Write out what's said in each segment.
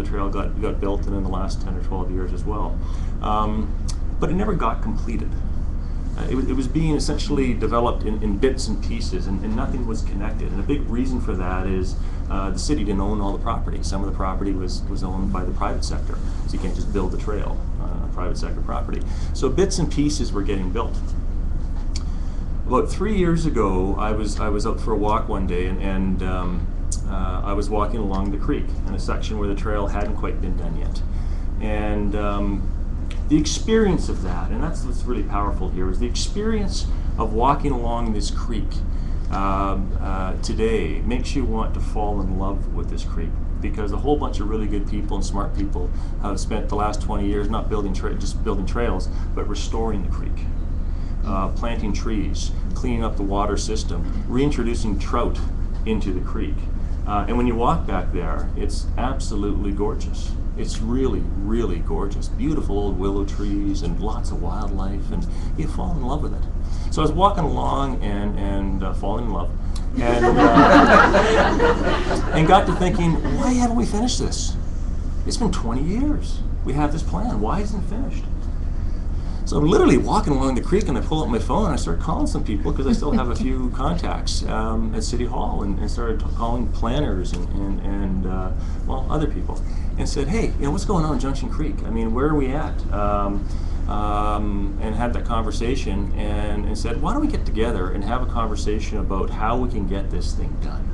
the trail got built in the last 10 or 12 years as well. But it never got completed. It was being essentially developed in bits and pieces, and nothing was connected. And a big reason for that is the city didn't own all the property. Some of the property was owned by the private sector, so you can't just build the trail on private sector property. So bits and pieces were getting built. About 3 years ago, I was out for a walk one day, and I was walking along the creek in a section where the trail hadn't quite been done yet. And the experience of that, and that's what's really powerful here, is the experience of walking along this creek today makes you want to fall in love with this creek, because a whole bunch of really good people and smart people have spent the last 20 years not building just building trails, but restoring the creek. Planting trees, cleaning up the water system, reintroducing trout into the creek. And when you walk back there, it's absolutely gorgeous. It's really, really gorgeous. Beautiful old willow trees and lots of wildlife, and you fall in love with it. So I was walking along and falling in love, and, and got to thinking, why haven't we finished this? It's been 20 years. We have this plan. Why isn't it finished? So I'm literally walking along the creek, and I pull up my phone and I start calling some people, because I still have a few contacts at City Hall, and started calling planners and well, other people, and said, hey, what's going on in Junction Creek? I mean, where are we at? And had that conversation, and said, why don't we get together and have a conversation about how we can get this thing done?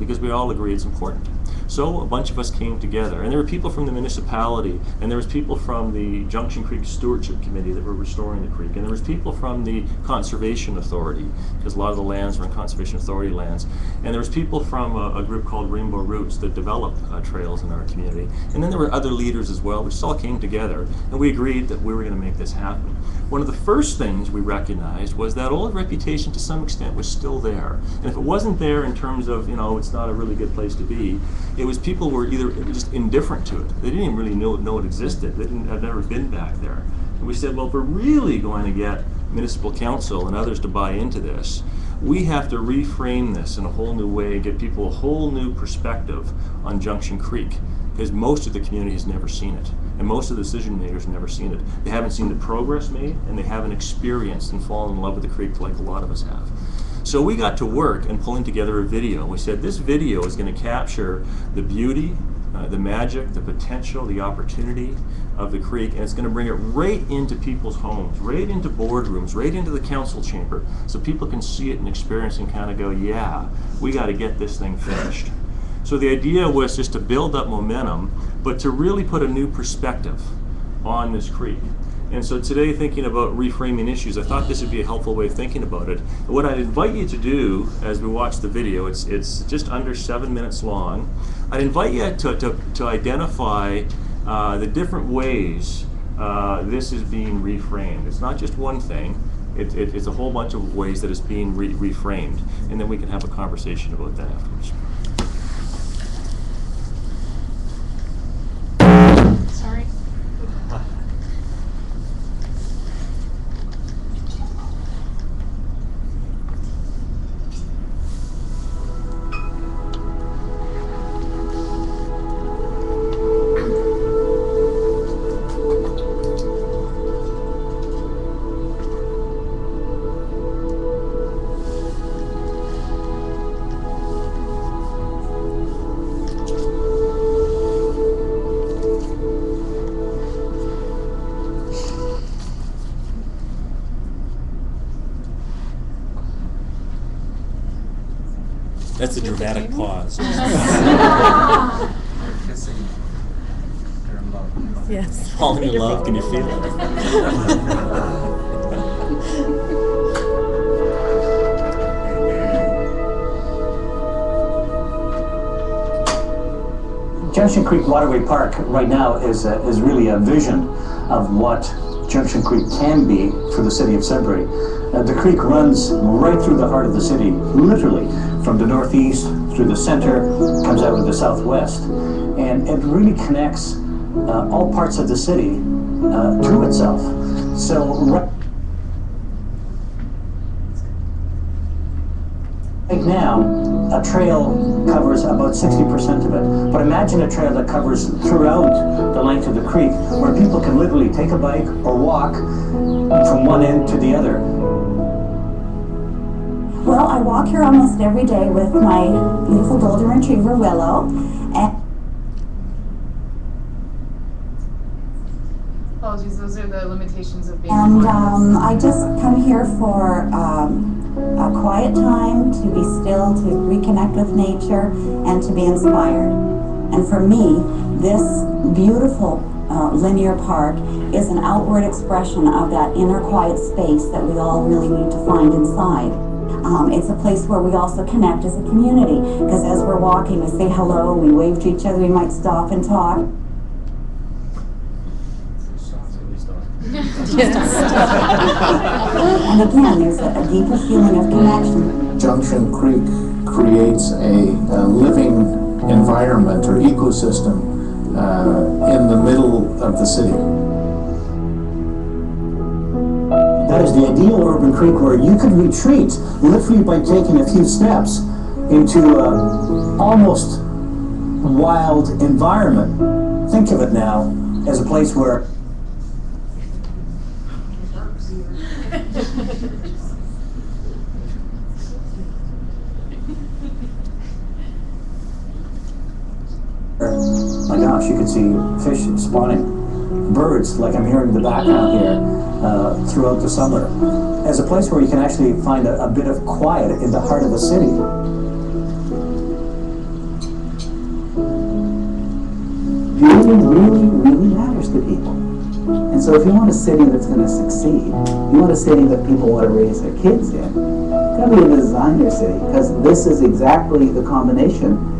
Because we all agree it's important. So a bunch of us came together, and there were people from the municipality, and there was people from the Junction Creek Stewardship Committee that were restoring the creek, and there was people from the Conservation Authority, because a lot of the lands were in Conservation Authority lands, and there was people from a group called Rainbow Roots that develop trails in our community, and then there were other leaders as well, which all came together, and we agreed that we were going to make this happen. One of the first things we recognized was that old reputation to some extent was still there, and if it wasn't there in terms of, it's not a really good place to be, it was people were either just indifferent to it. They didn't even really know it existed. They had never been back there. And we said, well, if we're really going to get municipal council and others to buy into this, we have to reframe this in a whole new way and give people a whole new perspective on Junction Creek, because most of the community has never seen it, and most of the decision makers have never seen it. They haven't seen the progress made, and they haven't experienced and fallen in love with the creek like a lot of us have. So we got to work and pulling together a video. We said this video is going to capture the beauty, the magic, the potential, the opportunity of the creek, and it's going to bring it right into people's homes, right into boardrooms, right into the council chamber, so people can see it and experience and kind of go, yeah, we got to get this thing finished. So the idea was just to build up momentum, but to really put a new perspective on this creek. And so today, thinking about reframing issues, I thought this would be a helpful way of thinking about it. And what I'd invite you to do as we watch the video, it's just under 7 minutes long, I'd invite you to identify the different ways this is being reframed. It's not just one thing, it's a whole bunch of ways that it's being reframed. And then we can have a conversation about that afterwards. Sorry. That's a dramatic pause. Yes. Falling in love, can you feel it? Junction Creek Waterway Park right now is really a vision of what Junction Creek can be for the city of Sudbury. The creek runs right through the heart of the city, literally from the northeast through the center, comes out to the southwest, and it really connects all parts of the city to itself. So right right now, a trail covers about 60% of it. But imagine a trail that covers throughout the length of the creek, where people can literally take a bike or walk from one end to the other. Well, I walk here almost every day with my beautiful golden retriever, Willow. Apologies, those are the limitations of being And online. I just come here for a quiet time, to be still, to reconnect with nature, and to be inspired. And for me, this beautiful linear park is an outward expression of that inner quiet space that we all really need to find inside. It's a place where we also connect as a community, because as we're walking, we say hello, we wave to each other, we might stop and talk. And again, there's a deeper feeling of connection. Junction Creek creates a living environment or ecosystem in the middle of the city. That is the ideal urban creek where you could retreat literally by taking a few steps into an almost wild environment. Think of it now as a place where my gosh, you could see fish spawning, birds like I'm hearing in the background here throughout the summer, as a place where you can actually find a bit of quiet in the heart of the city. Beauty really, really matters to people. And so if you want a city that's going to succeed, you want a city that people want to raise their kids in, it's got to be a designer city, because this is exactly the combination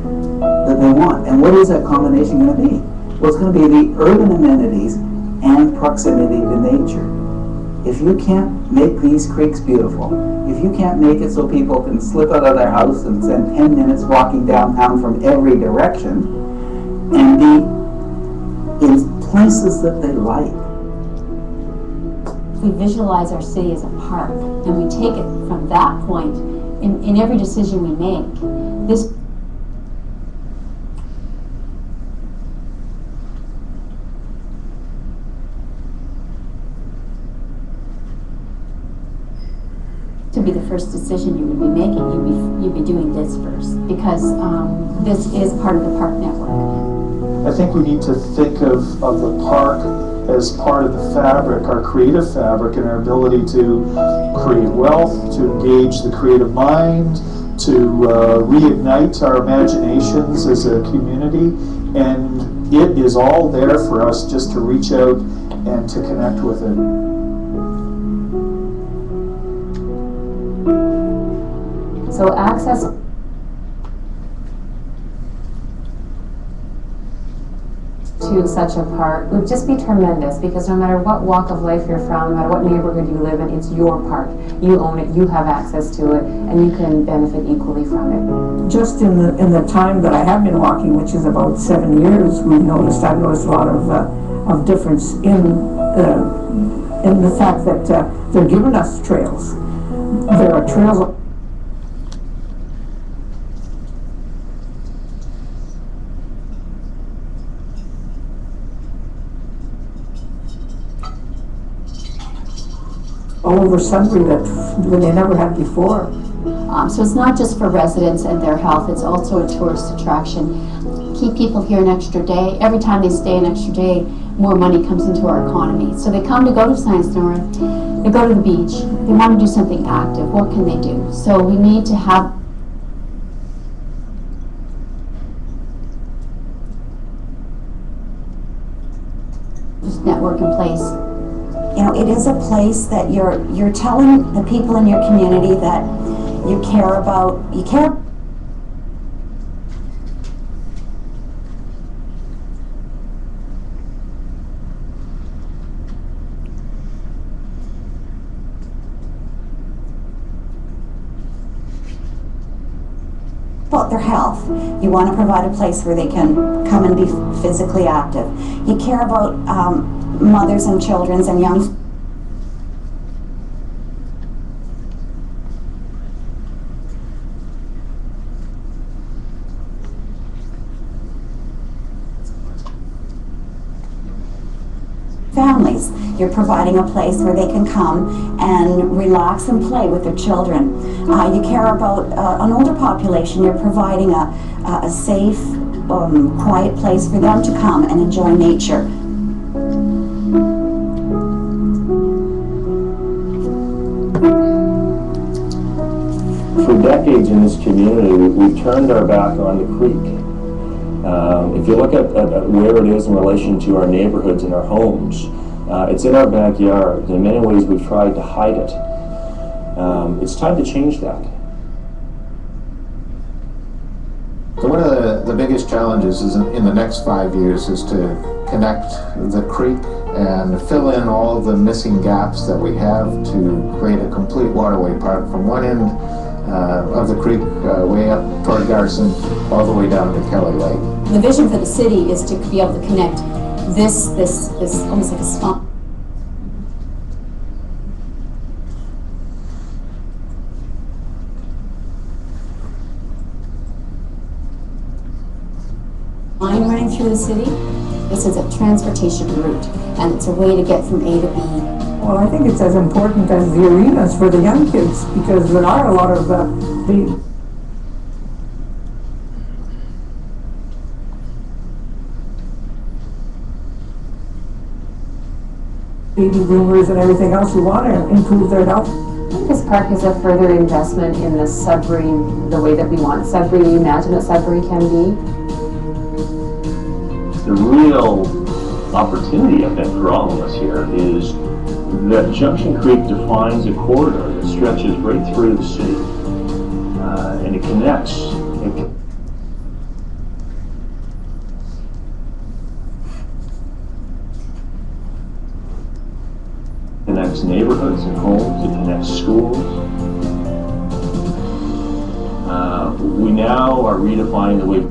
that they want. And what is that combination going to be? Well, it's going to be the urban amenities and proximity to nature. If you can't make these creeks beautiful, if you can't make it so people can slip out of their house and spend 10 minutes walking downtown from every direction and be in places that they like. We visualize our city as a park, and we take it from that point in every decision we make. This to be the first decision you would be making, you'd be doing this first, because this is part of the park network. I think we need to think of the park as part of the fabric, our creative fabric, and our ability to create wealth, to engage the creative mind, to reignite our imaginations as a community. And it is all there for us just to reach out and to connect with it. So access to such a park would just be tremendous, because no matter what walk of life you're from, no matter what neighborhood you live in, it's your park. You own it, you have access to it, and you can benefit equally from it. Just in the time that I have been walking, which is about 7 years, I've noticed a lot of difference in the fact that they're giving us trails. There are trails. All over Sudbury that they never had before. So it's not just for residents and their health, it's also a tourist attraction. Keep people here an extra day. Every time they stay an extra day, more money comes into our economy. So they come to go to Science North, they go to the beach, they want to do something active. What can they do? So we need to have this network in place. You know, it is a place that you're telling the people in your community that you care about. You care about their health. You want to provide a place where they can come and be physically active. You care about mothers and children and young. families. You're providing a place where they can come and relax and play with their children. You care about an older population. You're providing a safe, quiet place for them to come and enjoy nature. For decades in this community, we've turned our back on the creek. If you look at where it is in relation to our neighborhoods and our homes, it's in our backyard. In many ways, we've tried to hide it. It's time to change that. So one of the biggest challenges is in the next 5 years is to connect the creek and fill in all the missing gaps that we have to create a complete waterway park from one end of the creek way up toward Garson all the way down to Kelly Lake. The vision for the city is to be able to connect this almost like a swamp. Line running through the city. This is a transportation route, and it's a way to get from A to B. Well, I think it's as important as the arenas for the young kids, because there are a lot of the baby boomers and everything else who want to improve their health. I think this park is a further investment in the Sudbury, the way that we want Sudbury, we imagine that Sudbury can be. The real opportunity, I think, for all of us here is that Junction Creek defines a corridor that stretches right through the city, and it connects. It connects neighborhoods and homes. It connects schools. We now are redefining the way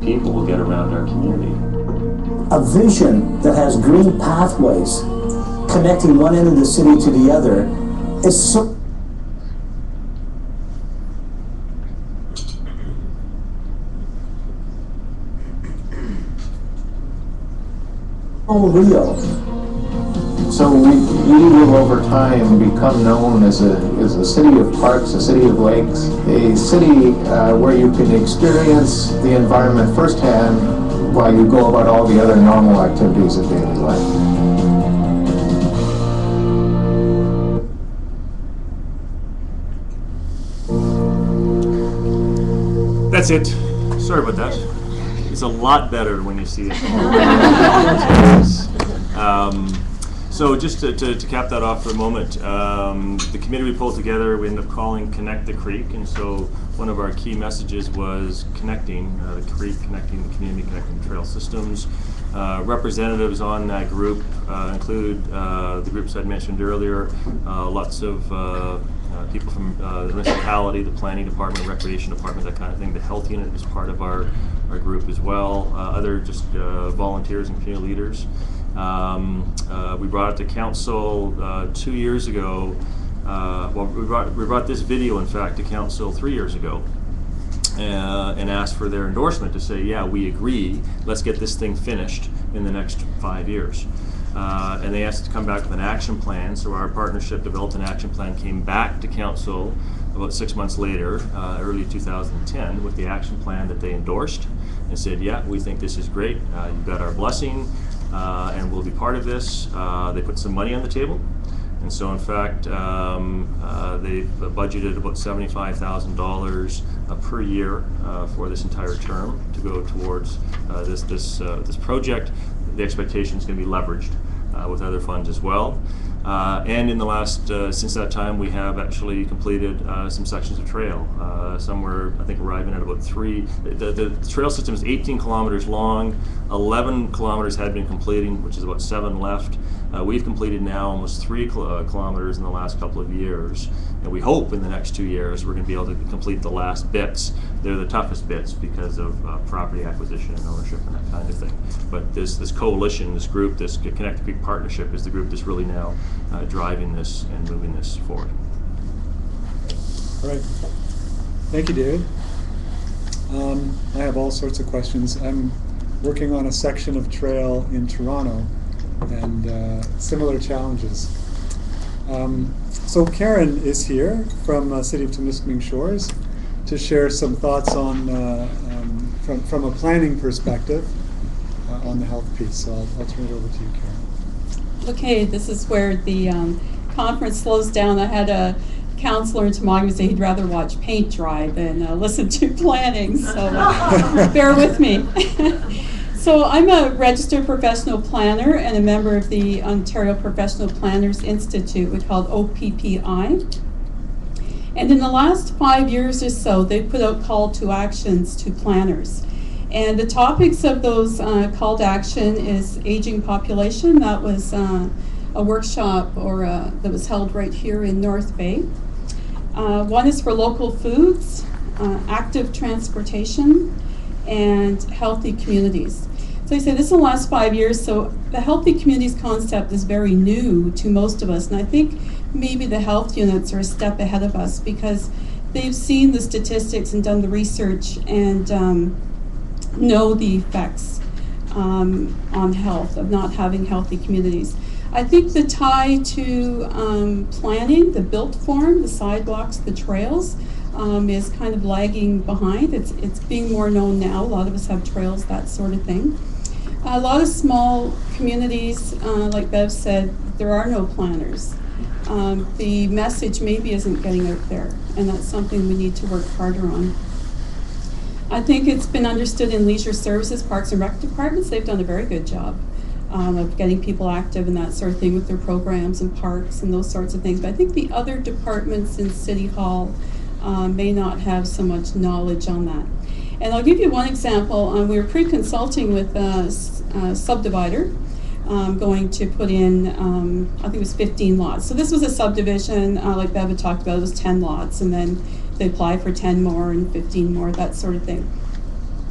people will get around our community. A vision that has green pathways connecting one end of the city to the other is so real. So we will over time become known as a city of parks, a city of lakes, a city where you can experience the environment firsthand while you go about all the other normal activities of daily life. That's it. Sorry about that. It's a lot better when you see it. So just to cap that off for a moment, the committee we pulled together, we ended up calling Connect the Creek, and so one of our key messages was connecting the creek, connecting the community, connecting the trail systems. Representatives on that group include the groups I'd mentioned earlier, lots of people from the municipality, the planning department, recreation department, that kind of thing. The health unit is part of our group as well. Other just volunteers and community leaders. We brought it to council 2 years ago. Well, we brought this video, in fact, to council 3 years ago, and asked for their endorsement to say, yeah, we agree, let's get this thing finished in the next 5 years. And they asked us to come back with an action plan, so our partnership developed an action plan, came back to council about 6 months later, early 2010, with the action plan that they endorsed and said, yeah, we think this is great, you've got our blessing, and we'll be part of this. They put some money on the table, and so in fact they've budgeted about $75,000 per year for this entire term to go towards this project. The expectation is going to be leveraged with other funds as well. And in the last, since that time, we have actually completed some sections of trail. Somewhere, I think, arriving at about 3. The trail system is 18 kilometers long. 11 kilometers had been completing, which is about 7 left. We've completed now almost 3 kilometers in the last couple of years. And we hope in the next 2 years we're going to be able to complete the last bits. They're the toughest bits because of property acquisition and ownership and that kind of thing. But this coalition, this group, this Connect the Creek partnership is the group that's really now driving this and moving this forward. All right. Thank you, David. I have all sorts of questions. I'm working on a section of trail in Toronto and similar challenges. So Karen is here from City of Timiskaming Shores to share some thoughts on, from a planning perspective on the health piece. So I'll turn it over to you, Karen. Okay, this is where the conference slows down. I had a counselor in Timiskaming say he'd rather watch paint dry than listen to planning, so bear with me. So I'm a registered professional planner and a member of the Ontario Professional Planners Institute, we call it OPPI. And in the last 5 years or so, they've put out call to actions to planners. And the topics of those call to action is aging population. That was a workshop that was held right here in North Bay. One is for local foods, active transportation, and healthy communities. So I say this is the last 5 years, so the healthy communities concept is very new to most of us, and I think maybe the health units are a step ahead of us because they've seen the statistics and done the research and know the effects on health of not having healthy communities. I think the tie to planning, the built form, the sidewalks, the trails, is kind of lagging behind. It's being more known now. A lot of us have trails, that sort of thing. A lot of small communities, like Bev said, there are no planners. The message maybe isn't getting out there, and that's something we need to work harder on. I think it's been understood in leisure services, parks and rec departments. They've done a very good job of getting people active and that sort of thing with their programs and parks and those sorts of things. But I think the other departments in City Hall may not have so much knowledge on that. And I'll give you one example. We were pre-consulting with a subdivider going to put in, I think it was 15 lots. So this was a subdivision, like Bev had talked about, it was 10 lots, and then they apply for 10 more and 15 more, that sort of thing.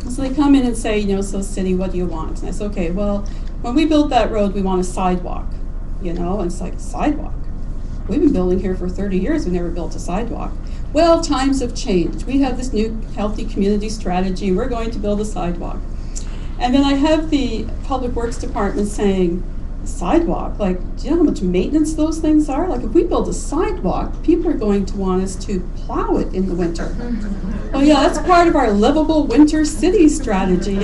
So they come in and say, so city, what do you want? And I said, okay, well, when we built that road, we want a sidewalk, and it's like, sidewalk? We've been building here for 30 years, we never built a sidewalk. Well, times have changed. We have this new healthy community strategy. We're going to build a sidewalk. And then I have the Public Works Department saying, sidewalk? Like, do you know how much maintenance those things are? Like, if we build a sidewalk, people are going to want us to plow it in the winter. Oh yeah, that's part of our livable winter city strategy.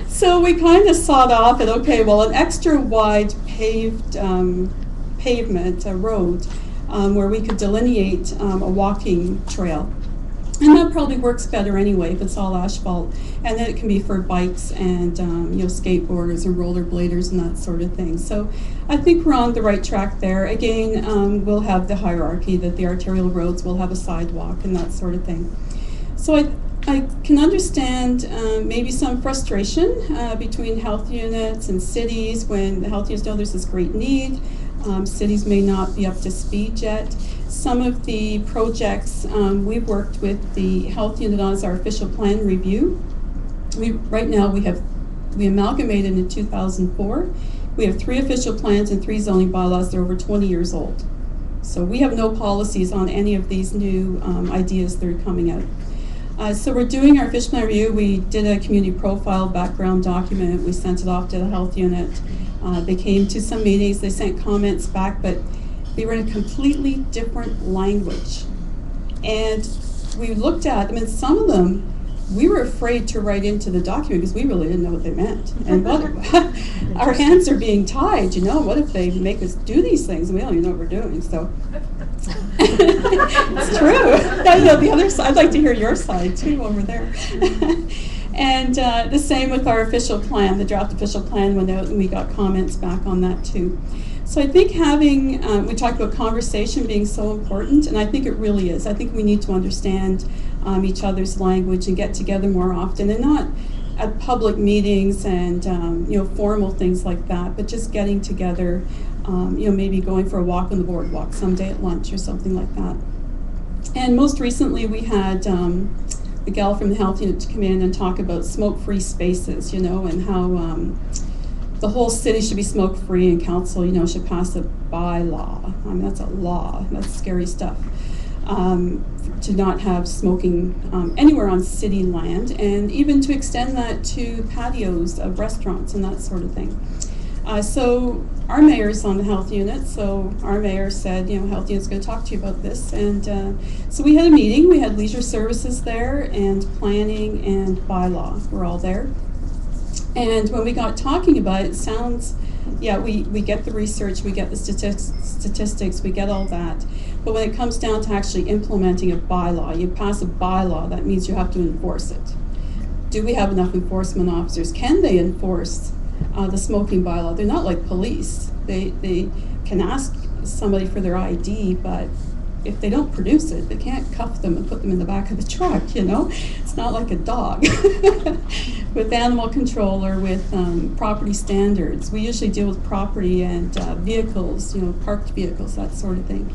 So we kind of sawed off at, okay, well, an extra wide paved pavement, a road, where we could delineate a walking trail. And that probably works better anyway if it's all asphalt. And then it can be for bikes and skateboarders and rollerbladers and that sort of thing. So I think we're on the right track there. Again, we'll have the hierarchy that the arterial roads will have a sidewalk and that sort of thing. So I can understand maybe some frustration between health units and cities when the health units know there's this great need. Cities may not be up to speed yet. Some of the projects we've worked with the health unit on is our official plan review. Right now we amalgamated in 2004. We have 3 official plans and 3 zoning bylaws that are over 20 years old. So we have no policies on any of these new ideas that are coming out. So we're doing our official plan review. We did a community profile background document. We sent it off to the health unit. They came to some meetings, they sent comments back, but they were in a completely different language. And we looked at them, and some of them, we were afraid to write into the document because we really didn't know what they meant. And our hands are being tied, what if they make us do these things and we don't even know what we're doing, so. It's true. The other side, I'd like to hear your side too over there. And the same with our official plan, the draft official plan went out and we got comments back on that too. So I think having, we talked about conversation being so important, and I think it really is. I think we need to understand each other's language and get together more often, and not at public meetings and formal things like that, but just getting together, maybe going for a walk on the boardwalk someday at lunch or something like that. And most recently we had the gal from the health unit to come in and talk about smoke-free spaces, and how the whole city should be smoke-free, and council, should pass a bylaw. I mean, that's a law. That's scary stuff. to not have smoking anywhere on city land, and even to extend that to patios of restaurants and that sort of thing. So our mayor's on the health unit, so our mayor said, health unit's going to talk to you about this. And so we had a meeting, we had leisure services there, and planning and bylaw were all there. And when we got talking about it, it sounds, we get the research, we get the statistics, we get all that. But when it comes down to actually implementing a bylaw, you pass a bylaw, that means you have to enforce it. Do we have enough enforcement officers? Can they enforce the smoking bylaw? They're not like police. They can ask somebody for their ID, but if they don't produce it, they can't cuff them and put them in the back of the truck, It's not like a dog. With animal control or with property standards, we usually deal with property and vehicles, parked vehicles, that sort of thing.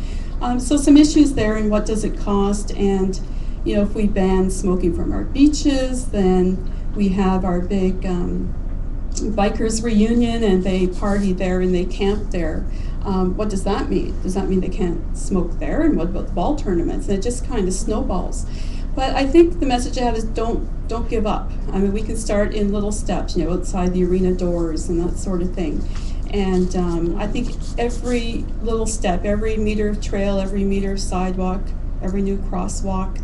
So some issues there, and what does it cost? And, if we ban smoking from our beaches, then we have our big bikers reunion and they party there and they camp there. What does that mean? Does that mean they can't smoke there? And what about the ball tournaments? And it just kind of snowballs. But I think the message I have is don't give up. I mean, we can start in little steps, outside the arena doors and that sort of thing. And I think every little step, every meter of trail, every meter of sidewalk, every new crosswalk,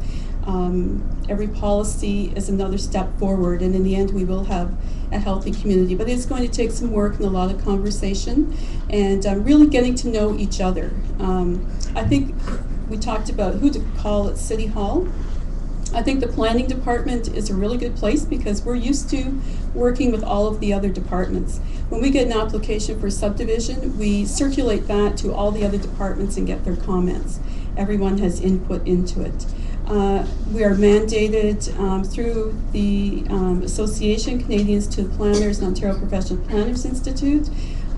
every policy is another step forward. And in the end, we will have a healthy community. But it's going to take some work and a lot of conversation and really getting to know each other. I think we talked about who to call at City Hall. I think the planning department is a really good place because we're used to working with all of the other departments. When we get an application for subdivision, we circulate that to all the other departments and get their comments. Everyone has input into it. We are mandated through the Association, Canadian Institute of Planners and Ontario Professional Planners Institute,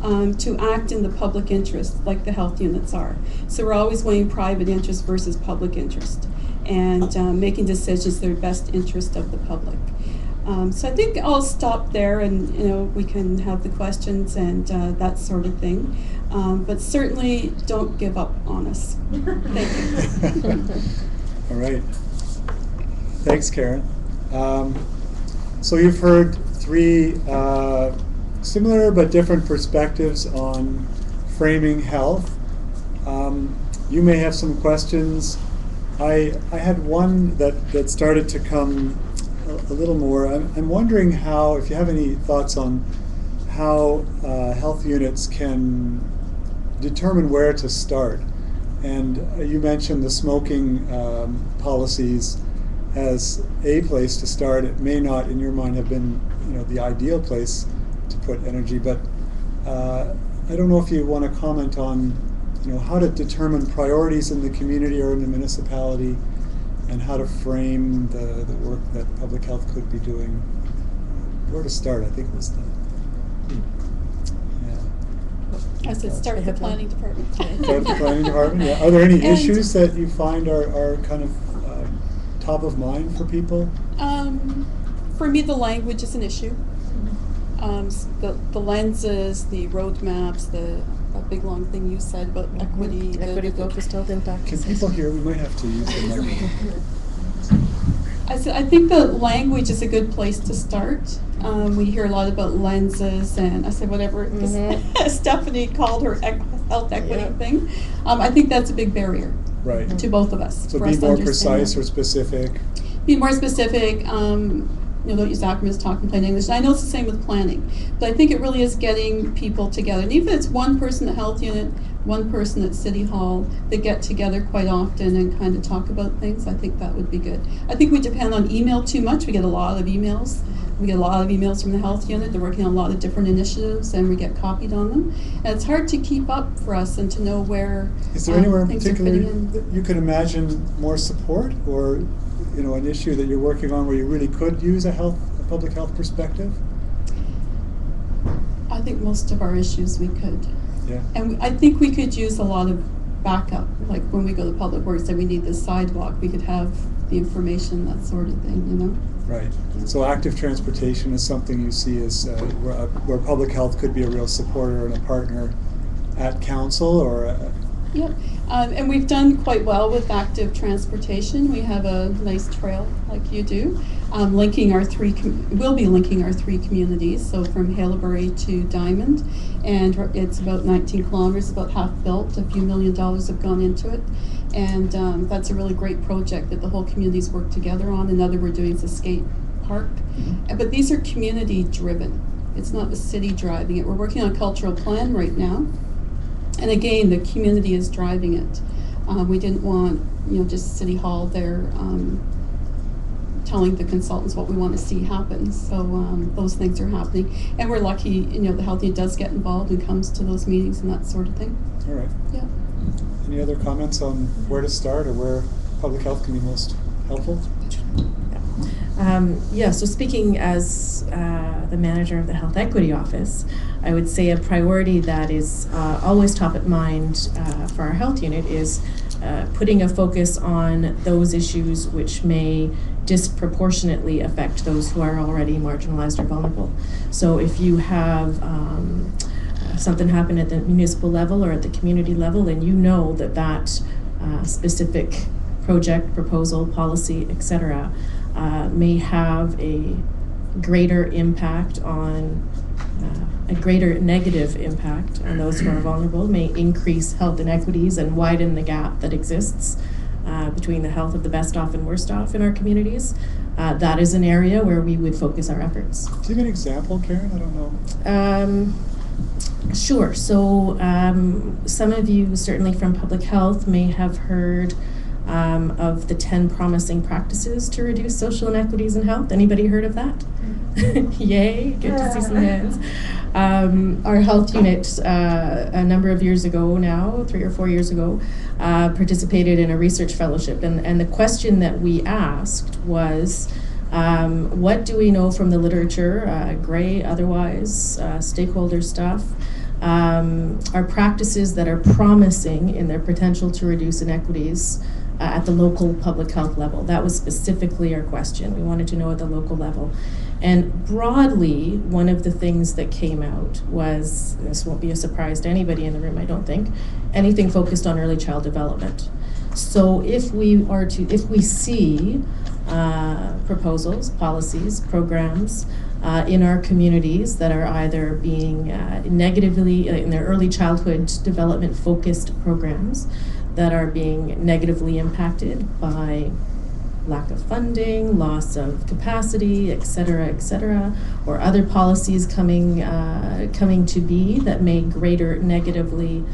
to act in the public interest, like the health units are. So we're always weighing private interest versus public interest, and making decisions that are best interest of the public. So I think I'll stop there, and we can have the questions and that sort of thing. But certainly don't give up on us. Thank you. All right. Thanks, Karen. So you've heard three similar but different perspectives on framing health. You may have some questions. I had one that started to come a little more. I'm wondering how, if you have any thoughts on how health units can determine where to start. And you mentioned the smoking policies as a place to start. It may not, in your mind, have been the ideal place to put energy, but I don't know if you want to comment on how to determine priorities in the community or in the municipality, and how to frame the work that public health could be doing. Where to start, I think, was the... I said start with the planning department. Start with the planning department, yeah. Are there any issues that you find are kind of top of mind for people? For me, the language is an issue. The lenses, the roadmaps, a big long thing you said about equity. Equity focused health impact. Can people hear? We might have to use the microphone. I think the language is a good place to start. We hear a lot about lenses, and I said whatever Stephanie called her health equity thing. I think that's a big barrier to both of us. So be more precise or specific. Be more specific. Don't use acronyms, talk in plain English. And I know it's the same with planning, but I think it really is getting people together. And even if it's one person at health unit, one person at City Hall, they get together quite often and kind of talk about things, I think that would be good. I think we depend on email too much. We get a lot of emails. We get a lot of emails from the health unit. They're working on a lot of different initiatives, and we get copied on them. And it's hard to keep up for us and to know where is there anywhere in things are particular fitting in. that you could imagine more support, or an issue that you're working on where you really could use a public health perspective? I think most of our issues we could. Yeah. And I think we could use a lot of backup, like when we go to Public Works and we need this sidewalk, we could have the information, that sort of thing, Right. So active transportation is something you see as where public health could be a real supporter and a partner at council, or Yep, and we've done quite well with active transportation. We have a nice trail like you do, linking our we'll be linking our 3 communities, so from Haileybury to Diamond, and it's about 19 kilometers, about half built, a few $1 million have gone into it, and that's a really great project that the whole community's worked together on. Another we're doing is a skate park, but these are community driven. It's not the city driving it. We're working on a cultural plan right now. And again, the community is driving it. We didn't want, just City Hall there telling the consultants what we want to see happen. So those things are happening. And we're lucky, the Healthy does get involved and comes to those meetings and that sort of thing. All right. Yeah. Any other comments on where to start or where public health can be most helpful? So speaking as the manager of the Health Equity Office, I would say a priority that is always top of mind for our health unit is putting a focus on those issues which may disproportionately affect those who are already marginalized or vulnerable. So if you have something happen at the municipal level or at the community level, and you know that specific project, proposal, policy, etc., may have a greater impact on a greater negative impact on those who are vulnerable, may increase health inequities and widen the gap that exists between the health of the best off and worst off in our communities. That is an area where we would focus our efforts. Do you have an example, Karen? I don't know. Sure. So some of you, certainly from public health, may have heard of the 10 promising practices to reduce social inequities in health. Anybody heard of that? Yay, good to see some hands. Our health unit, a number of years ago now, 3 or 4 years ago, participated in a research fellowship. And the question that we asked was, what do we know from the literature, gray, otherwise, stakeholder stuff, are practices that are promising in their potential to reduce inequities at the local public health level. That was specifically our question. We wanted to know at the local level. And broadly, one of the things that came out was, this won't be a surprise to anybody in the room, I don't think, anything focused on early child development. So if we see proposals, policies, programs in our communities that are either being negatively, in their early childhood development focused programs that are being negatively impacted by lack of funding, loss of capacity, et cetera, or other policies coming to be that may greater negatively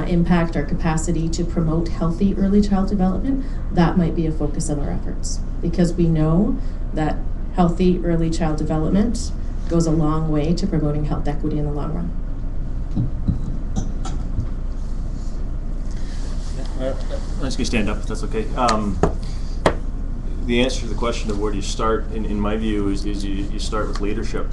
impact our capacity to promote healthy early child development, that might be a focus of our efforts, because we know that healthy early child development goes a long way to promoting health equity in the long run. I'm just going to stand up, if that's okay. The answer to the question of where do you start, in my view, is you start with leadership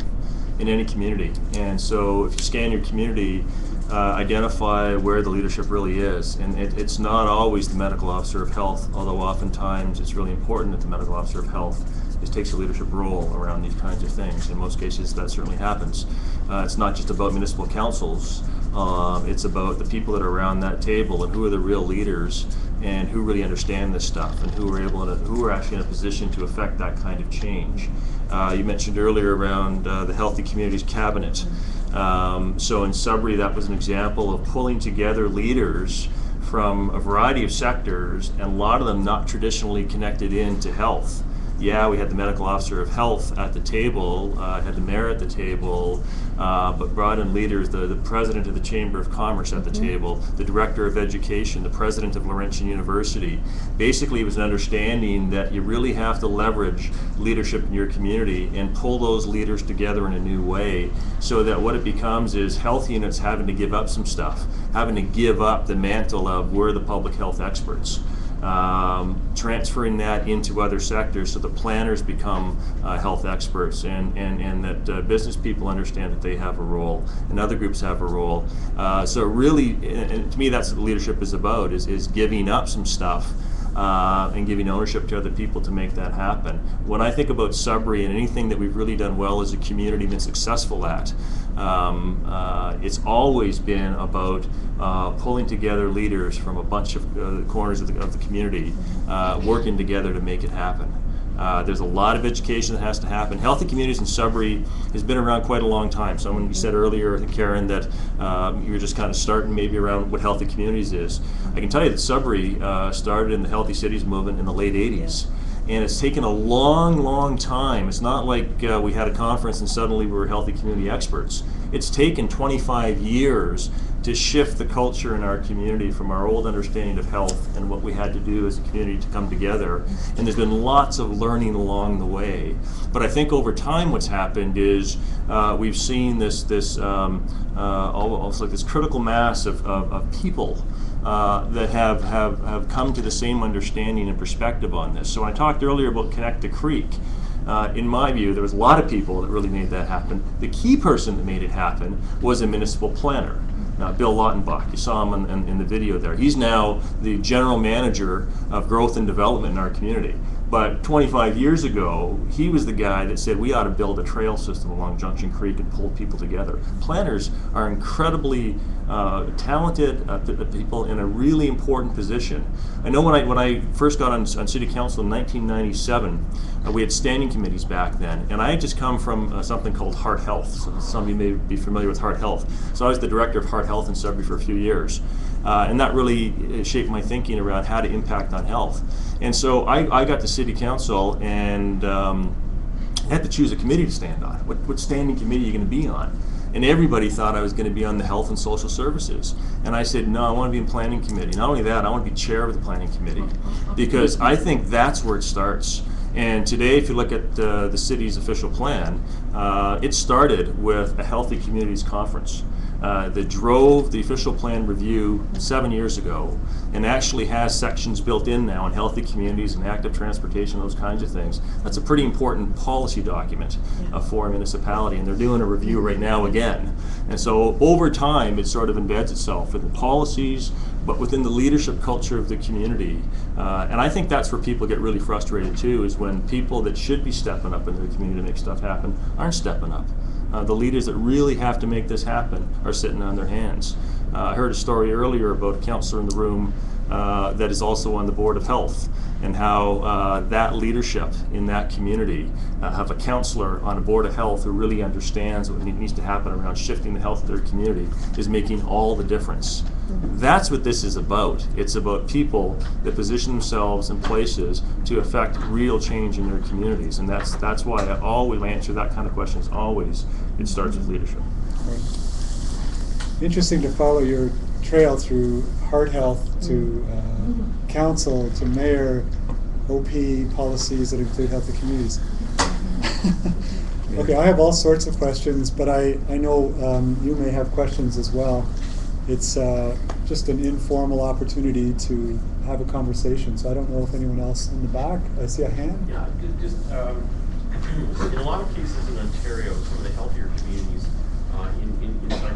in any community. And so if you scan your community, identify where the leadership really is. And it's not always the medical officer of health, although oftentimes it's really important that the medical officer of health takes a leadership role around these kinds of things. In most cases, that certainly happens. It's not just about municipal councils. It's about the people that are around that table and who are the real leaders and who really understand this stuff and who are actually in a position to affect that kind of change. You mentioned earlier around the Healthy Communities Cabinet. So in Sudbury, that was an example of pulling together leaders from a variety of sectors, and a lot of them not traditionally connected into health. Yeah, we had the medical officer of health at the table, had the mayor at the table, but brought in leaders, the president of the Chamber of Commerce at the table, the director of education, the president of Laurentian University. Basically, it was an understanding that you really have to leverage leadership in your community and pull those leaders together in a new way, so that what it becomes is health units having to give up some stuff, having to give up the mantle of we're the public health experts. Transferring that into other sectors so the planners become health experts, and that business people understand that they have a role and other groups have a role. So really, and to me, that's what leadership is about, is giving up some stuff and giving ownership to other people to make that happen. When I think about Sudbury and anything that we've really done well as a community, been successful at, it's always been about pulling together leaders from a bunch of corners of the community, working together to make it happen. There's a lot of education that has to happen. Healthy Communities in Sudbury has been around quite a long time. Someone, you said earlier, I think, Karen, that you're just kind of starting maybe around what Healthy Communities is. I can tell you that Sudbury started in the Healthy Cities movement in the late 80s. And it's taken a long, long time. It's not like we had a conference and suddenly we were healthy community experts. It's taken 25 years to shift the culture in our community from our old understanding of health and what we had to do as a community to come together. And there's been lots of learning along the way. But I think over time what's happened is we've seen this almost like this critical mass of people that have come to the same understanding and perspective on this. So when I talked earlier about Connect the Creek, in my view, there was a lot of people that really made that happen. The key person that made it happen was a municipal planner. Bill Lautenbach, you saw him in the video there. He's now the general manager of growth and development in our community. But 25 years ago, he was the guy that said we ought to build a trail system along Junction Creek and pull people together. Planners are incredibly talented people in a really important position. I know when I first got on City Council in 1997, we had standing committees back then, and I had just come from something called Heart Health. So some of you may be familiar with Heart Health. So I was the director of Heart Health in Sudbury for a few years. And that really shaped my thinking around how to impact on health. And so I got to City Council and had to choose a committee to stand on. What standing committee are you going to be on? And everybody thought I was going to be on the Health and Social Services. And I said, no, I want to be in Planning Committee. Not only that, I want to be chair of the Planning Committee because I think that's where it starts. And today, if you look at the city's official plan, it started with a Healthy Communities Conference that drove the official plan review 7 years ago and actually has sections built in now on healthy communities and active transportation, those kinds of things. That's a pretty important policy document for a municipality, and they're doing a review right now again. And so over time, it sort of embeds itself in the policies, but within the leadership culture of the community. And I think that's where people get really frustrated too, is when people that should be stepping up in their community to make stuff happen aren't stepping up. The leaders that really have to make this happen are sitting on their hands. I heard a story earlier about a counselor in the room that is also on the Board of Health, and how that leadership in that community, have a counselor on a Board of Health who really understands what needs to happen around shifting the health of their community, is making all the difference. That's what this is about. It's about people that position themselves in places to affect real change in their communities, and that's why I always answer that kind of questions. Always, it starts with leadership. Right. Interesting to follow your trail through heart health to council to mayor, OP policies that include healthy communities. Okay, I have all sorts of questions, but I know you may have questions as well. It's just an informal opportunity to have a conversation, so I don't know if anyone else in the back, I see a hand. Yeah, just in a lot of cases in Ontario, some of the healthier communities inside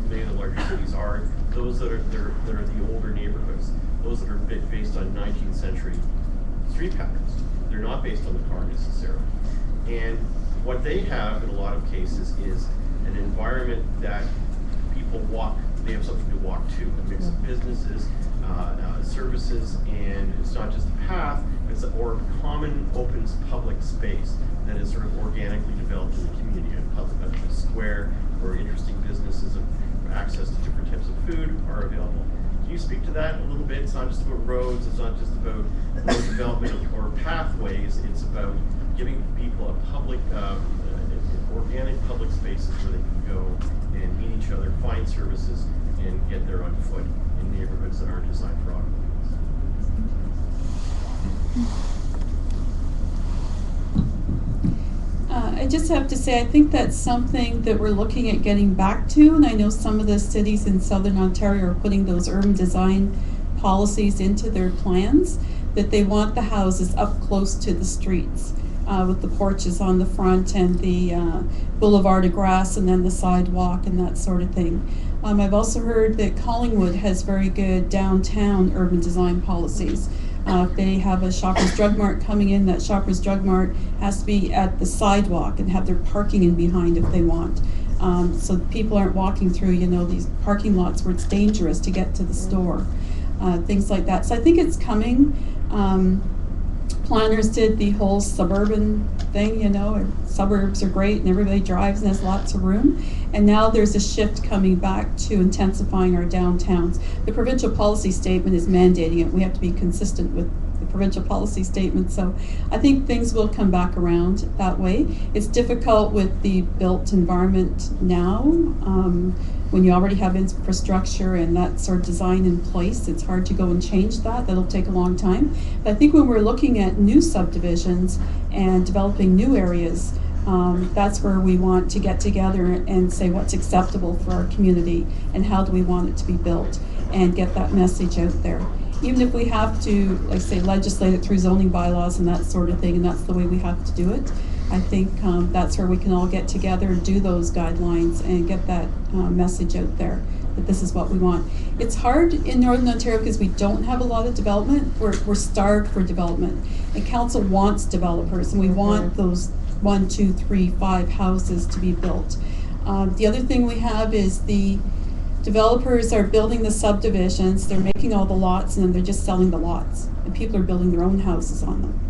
many of the larger cities are those that are the older neighborhoods, those that are based on 19th century street patterns. They're not based on the car necessarily. And what they have in a lot of cases is an environment that people walk. They have something to walk to, a mix of businesses, services, and it's not just a path, or common open public space that is sort of organically developed in the community, a square where interesting businesses and access to different types of food are available. Can you speak to that a little bit? It's not just about roads, it's not just about road development or pathways, it's about giving people a public, organic public spaces where they can go and meet each other, find services, and get there on foot in neighborhoods that aren't designed for automobiles. I just have to say, I think that's something that we're looking at getting back to, and I know some of the cities in Southern Ontario are putting those urban design policies into their plans, that they want the houses up close to the streets, with the porches on the front and the boulevard of grass and then the sidewalk and that sort of thing. I've also heard that Collingwood has very good downtown urban design policies. If they have a Shoppers Drug Mart coming in, that Shoppers Drug Mart has to be at the sidewalk and have their parking in behind if they want. So people aren't walking through, you know, these parking lots where it's dangerous to get to the store. Things like that. So I think it's coming. Planners did the whole suburban thing, you know, and suburbs are great and everybody drives and has lots of room. And now there's a shift coming back to intensifying our downtowns. The provincial policy statement is mandating it. We have to be consistent with the provincial policy statement. So I think things will come back around that way. It's difficult with the built environment now. When you already have infrastructure and that sort of design in place, it's hard to go and change that. That'll take a long time. But I think when we're looking at new subdivisions and developing new areas, that's where we want to get together and say what's acceptable for our community and how do we want it to be built and get that message out there. Even if we have to, like say, legislate it through zoning bylaws and that sort of thing, and that's the way we have to do it, I think that's where we can all get together and do those guidelines and get that message out there that this is what we want. It's hard in Northern Ontario because we don't have a lot of development. We're starved for development. And council wants developers, and we want those 1, 2, 3, 5 houses to be built. The other thing we have is the developers are building the subdivisions, they're making all the lots, and then they're just selling the lots. And people are building their own houses on them.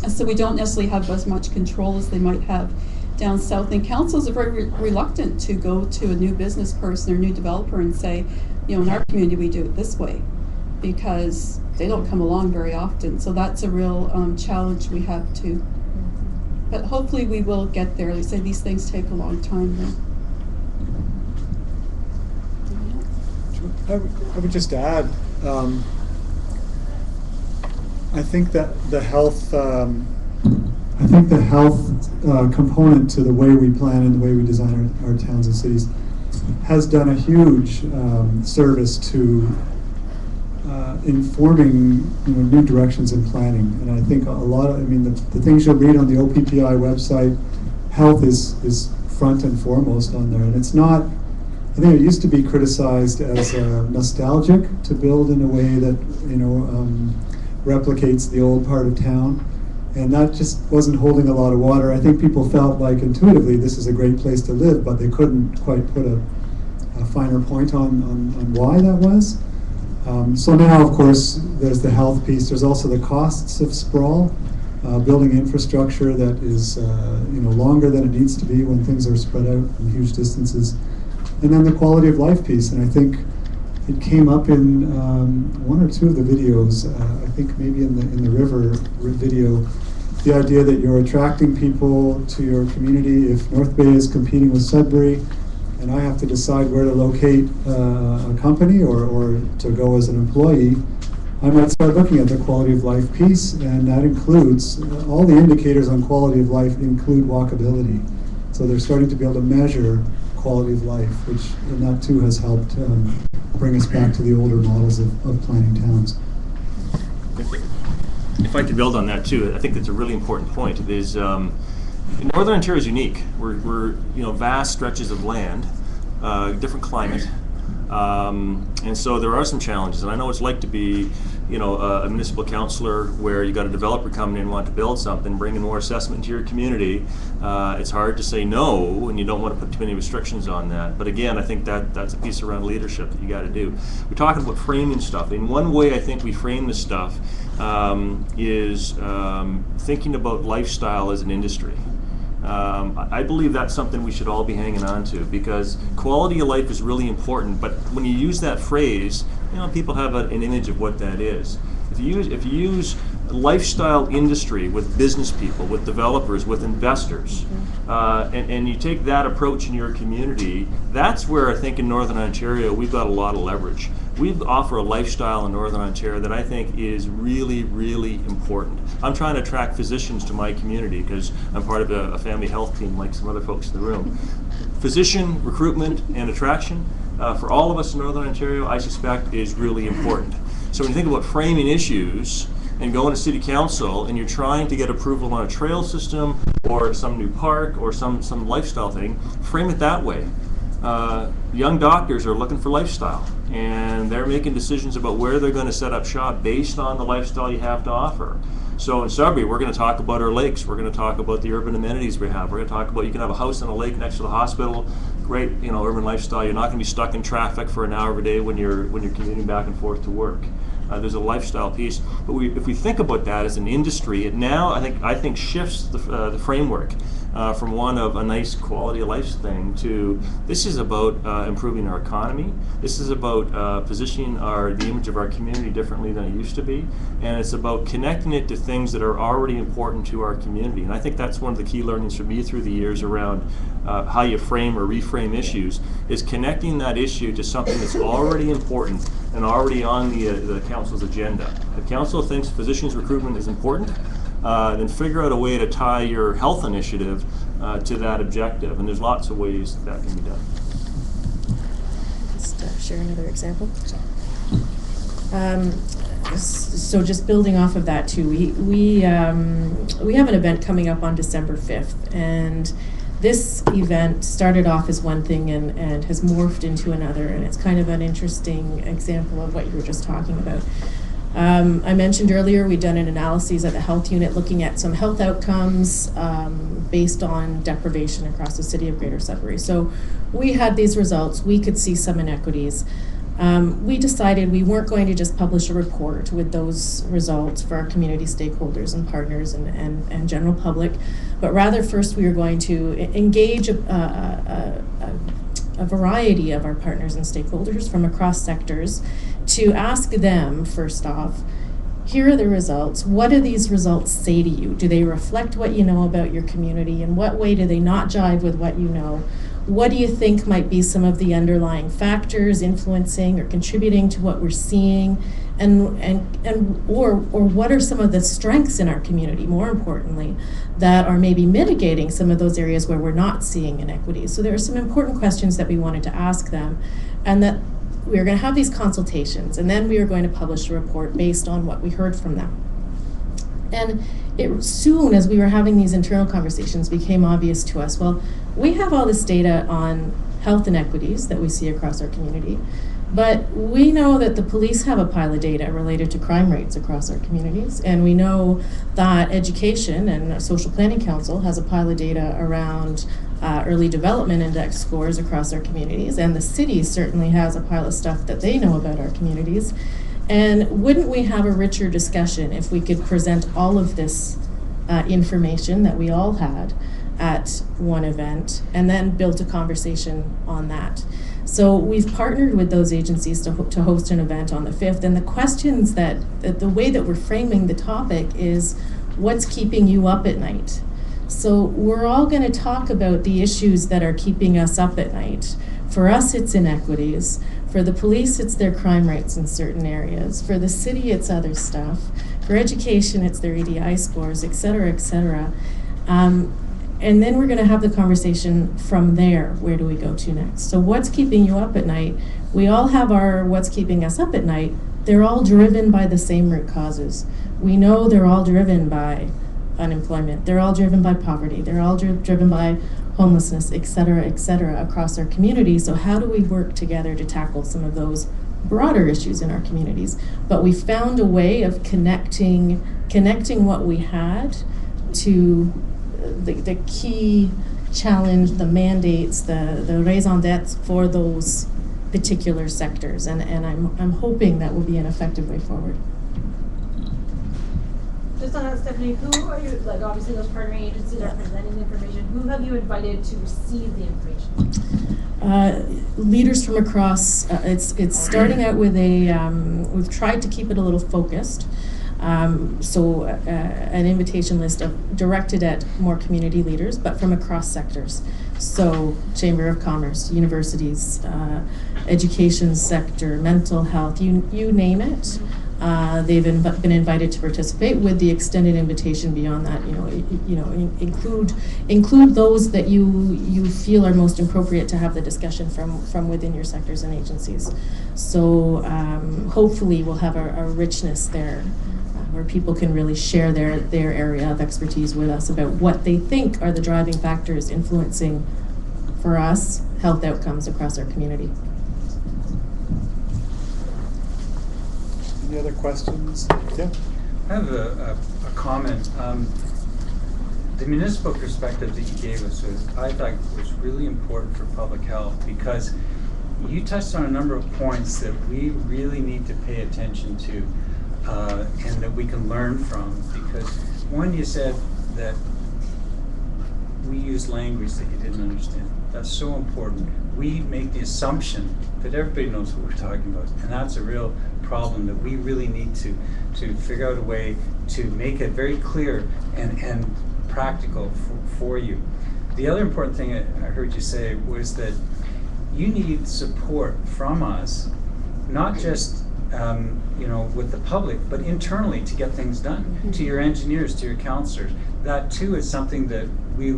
And so we don't necessarily have as much control as they might have down south. And councils are very reluctant to go to a new business person or new developer and say, you know, in our community we do it this way, because they don't come along very often. So that's a real challenge we have too. But hopefully we will get there. They say these things take a long time though. I would just add, I think that the health, component to the way we plan and the way we design our towns and cities has done a huge service to informing, you know, new directions in planning. And I think a lot of, I mean, the things you'll read on the OPPI website, health is front and foremost on there. And it's not, I think it used to be criticized as nostalgic to build in a way that, you know, replicates the old part of town, and that just wasn't holding a lot of water. I think people felt like intuitively this is a great place to live, but they couldn't quite put a finer point on why that was. So now, of course, there's the health piece. There's also the costs of sprawl, building infrastructure that is you know, longer than it needs to be when things are spread out in huge distances, and then the quality of life piece. And I think it came up in 1 or 2 of the videos. I think maybe in the river video, the idea that you're attracting people to your community. If North Bay is competing with Sudbury, and I have to decide where to locate a company or to go as an employee, I might start looking at the quality of life piece, and that includes all the indicators on quality of life include walkability. So they're starting to be able to measure quality of life, and that too has helped bring us back to the older models of planning towns. If I could build on that too, I think that's a really important point. Is Northern Ontario is unique. We're you know, vast stretches of land, different climate, and so there are some challenges. And I know what it's like to be, you know, a municipal councillor where you got a developer coming in and want to build something, bringing more assessment into your community. It's hard to say no, and you don't want to put too many restrictions on that. But again, I think that's a piece around leadership that you got to do. We're talking about framing stuff. And one way I think we frame this stuff is thinking about lifestyle as an industry. I believe that's something we should all be hanging on to, because quality of life is really important. But when you use that phrase, you know, people have an image of what that is. If you use lifestyle industry with business people, with developers, with investors, and you take that approach in your community, that's where I think in Northern Ontario we've got a lot of leverage. We offer a lifestyle in Northern Ontario that I think is really, really important. I'm trying to attract physicians to my community because I'm part of a family health team like some other folks in the room. Physician recruitment and attraction for all of us in Northern Ontario, I suspect, is really important. So when you think about framing issues and going to city council and you're trying to get approval on a trail system or some new park or some lifestyle thing, frame it that way. Young doctors are looking for lifestyle. and they're making decisions about where they're going to set up shop based on the lifestyle you have to offer. So in Sudbury, we're going to talk about our lakes. We're going to talk about the urban amenities we have. We're going to talk about, you can have a house on a lake next to the hospital. Great, urban lifestyle. You're not going to be stuck in traffic for an hour every day when you're commuting back and forth to work. There's a lifestyle piece, but if we think about that as an industry, it now I think shifts the framework from one of a nice quality of life thing to this is about improving our economy. This is about positioning the image of our community differently than it used to be, and it's about connecting it to things that are already important to our community. And I think that's one of the key learnings for me through the years around how you frame or reframe issues, is connecting that issue to something that's already important and already on the council's agenda. If council thinks physicians recruitment is important, then figure out a way to tie your health initiative to that objective. And there's lots of ways that can be done. Just share another example. So just building off of that too, we have an event coming up on December 5th, and this event started off as one thing and has morphed into another, and it's kind of an interesting example of what you were just talking about. I mentioned earlier we'd done an analysis at the health unit looking at some health outcomes based on deprivation across the city of Greater Sudbury. So we had these results, we could see some inequities. We decided we weren't going to just publish a report with those results for our community stakeholders and partners and general public, but rather first we were going to engage a variety of our partners and stakeholders from across sectors to ask them, first off, here are the results. What do these results say to you? Do they reflect what you know about your community? In what way do they not jive with what you know? What do you think might be some of the underlying factors influencing or contributing to what we're seeing? Or what are some of the strengths in our community, more importantly, that are maybe mitigating some of those areas where we're not seeing inequities? So there are some important questions that we wanted to ask them, and that we were going to have these consultations, and then we were going to publish a report based on what we heard from them. And it soon, as we were having these internal conversations, became obvious to us, well, we have all this data on health inequities that we see across our community, but we know that the police have a pile of data related to crime rates across our communities, and we know that Education and Social Planning Council has a pile of data around early development index scores across our communities, and the city certainly has a pile of stuff that they know about our communities. And wouldn't we have a richer discussion if we could present all of this information that we all had at one event and then build a conversation on that? So we've partnered with those agencies to host an event on the 5th, and the questions the way that we're framing the topic is, what's keeping you up at night? So we're all going to talk about the issues that are keeping us up at night. For us, it's inequities. For the police, it's their crime rates in certain areas. For the city, it's other stuff. For education, it's their EDI scores, et cetera, et cetera. And then we're going to have the conversation from there. Where do we go to next? So what's keeping you up at night? We all have our what's keeping us up at night. They're all driven by the same root causes. We know they're all driven by unemployment. They're all driven by poverty. They're all driven by homelessness, et cetera, across our community. So how do we work together to tackle some of those broader issues in our communities? But we found a way of connecting what we had to the key challenge, the mandates, the raison d'etre for those particular sectors, and I'm hoping that will be an effective way forward. Just on that, Stephanie, who are you, like obviously those partnering agencies are presenting the information, who have you invited to receive the information? Leaders from across, it's starting out with we've tried to keep it a little focused. So an invitation list directed at more community leaders, but from across sectors. So Chamber of Commerce, universities, education sector, mental health, you name it. They've been invited to participate, with the extended invitation beyond that. Include those that you feel are most appropriate to have the discussion from within your sectors and agencies. So hopefully we'll have a richness there, where people can really share their area of expertise with us about what they think are the driving factors influencing, for us, health outcomes across our community. Any other questions? Yeah. I have a comment. The municipal perspective that you gave us I thought was really important for public health, because you touched on a number of points that we really need to pay attention to and that we can learn from. Because one, you said that we use language that you didn't understand. That's so important. We make the assumption that everybody knows what we're talking about, and that's a real problem that we really need to figure out a way to make it very clear and practical for you. The other important thing I heard you say was that you need support from us, not just with the public, but internally to get things done. Mm-hmm. To your engineers, to your counselors. That too is something that we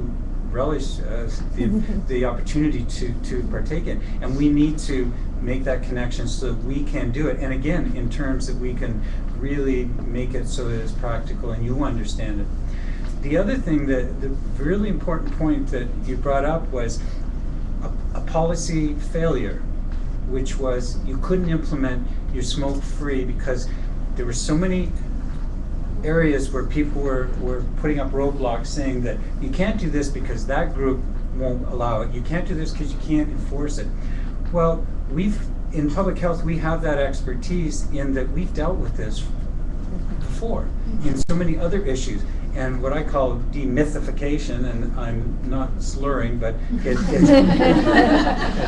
relish the opportunity to partake in, and we need to make that connection so that we can do it. And again, in terms that we can really make it so that it's practical and you understand it. The other thing, the really important point that you brought up was a policy failure, which was you couldn't implement your smoke-free because there were so many areas where people were putting up roadblocks saying that you can't do this because that group won't allow it. You can't do this because you can't enforce it. Well, in public health, we have that expertise in that we've dealt with this before in so many other issues. And what I call demythification, and I'm not slurring, but I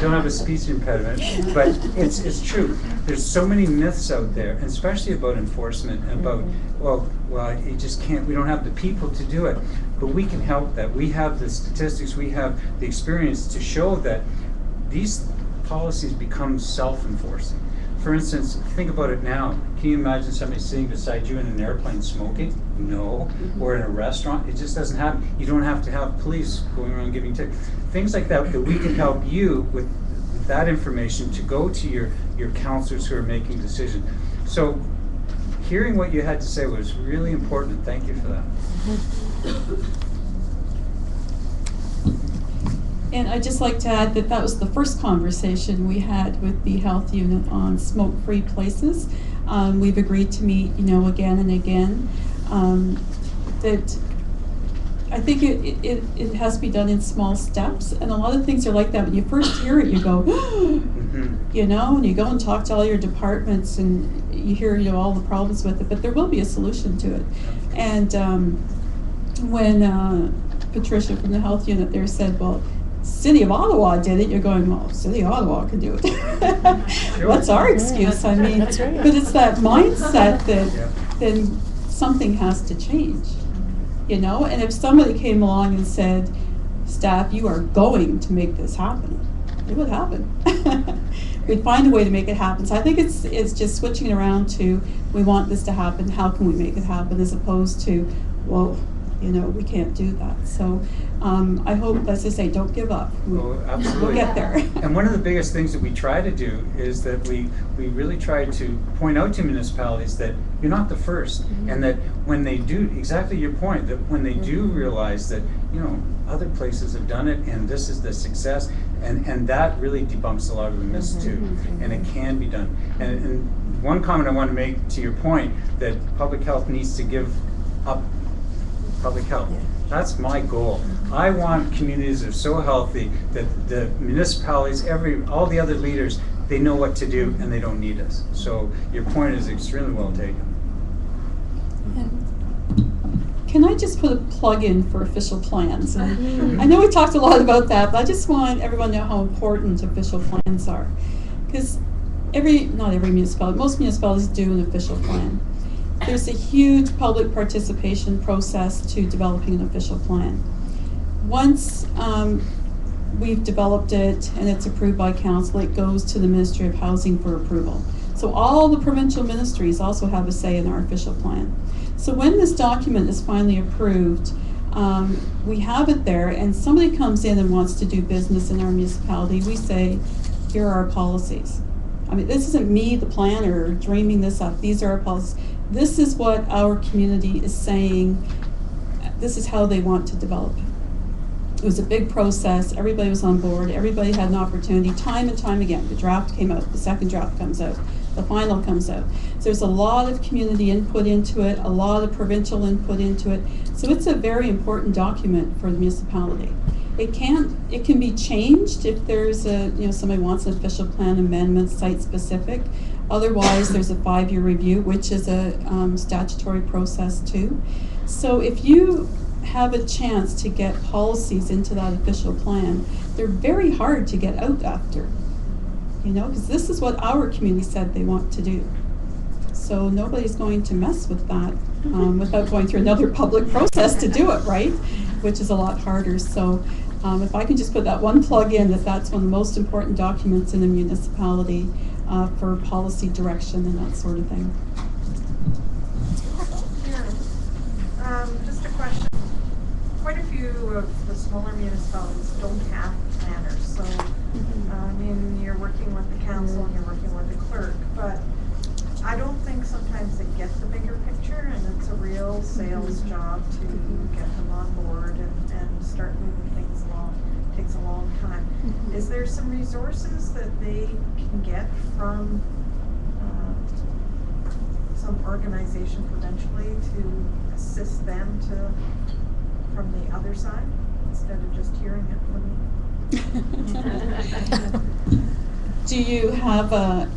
don't have a speech impediment, but it's true. There's so many myths out there, and especially about enforcement and about, well, you just can't, we don't have the people to do it. But we can help that. We have the statistics, we have the experience to show that these policies become self-enforcing. For instance, think about it now. Can you imagine somebody sitting beside you in an airplane smoking? No. Or in a restaurant? It just doesn't happen. You don't have to have police going around giving tickets. Things like that we can help you with that information to go to your counselors who are making decisions. So hearing what you had to say was really important. Thank you for that. And I'd just like to add that was the first conversation we had with the health unit on smoke-free places. We've agreed to meet, again and again. That I think it has to be done in small steps, and a lot of things are like that. When you first hear it, you go, and you go and talk to all your departments, and you hear, all the problems with it. But there will be a solution to it. And when Patricia from the health unit there said, well, City of Ottawa did it, you're going, well, City of Ottawa can do it. What's our excuse? I mean, that's right. But it's that mindset that then something has to change, And if somebody came along and said, staff, you are going to make this happen, it would happen. We'd find a way to make it happen. So I think it's just switching it around to, we want this to happen, how can we make it happen, as opposed to, well, we can't do that. So I hope, as I say, don't give up. Absolutely. We'll get there. And one of the biggest things that we try to do is that we really try to point out to municipalities that you're not the first, and that when they do, exactly your point, that when they do realize that, other places have done it and this is the success, and that really debunks a lot of the myths too, and it can be done. And one comment I want to make to your point, that public health needs to give up public health. That's my goal. I want communities that are so healthy that the municipalities, all the other leaders, they know what to do and they don't need us. So your point is extremely well taken. Can I just put a plug in for official plans? And I know we talked a lot about that, but I just want everyone to know how important official plans are. Because not every municipality, most municipalities do an official plan. There's a huge public participation process to developing an official plan. Once we've developed it and it's approved by council, it goes to the Ministry of Housing for approval. So all the provincial ministries also have a say in our official plan. So when this document is finally approved, we have it there, and somebody comes in and wants to do business in our municipality, we say, here are our policies. I mean, this isn't me, the planner, dreaming this up. These are our policies. This is what our community is saying. This is how they want to develop. It was a big process. Everybody was on board. Everybody had an opportunity time and time again. The draft came out. The second draft comes out. The final comes out. So there's a lot of community input into it, a lot of provincial input into it. So it's a very important document for the municipality. It can be changed if there's somebody wants an official plan amendment, site specific. Otherwise, there's a 5-year review, which is a statutory process too. So if you have a chance to get policies into that official plan, they're very hard to get out after, because this is what our community said they want to do. So nobody's going to mess with that without going through another public process to do it, right? Which is a lot harder. So if I can just put that one plug in, that's one of the most important documents in a municipality for policy direction and that sort of thing. Just a question. Quite a few of the smaller municipalities don't have planners, so you're working with the council and you're working with the clerk, but I don't think sometimes they get the bigger picture, and it's a real sales job to get them on board and start moving things along. It takes a long time. Is there some resources that they can get from some organization provincially to assist them from the other side instead of just hearing it from me? Do you have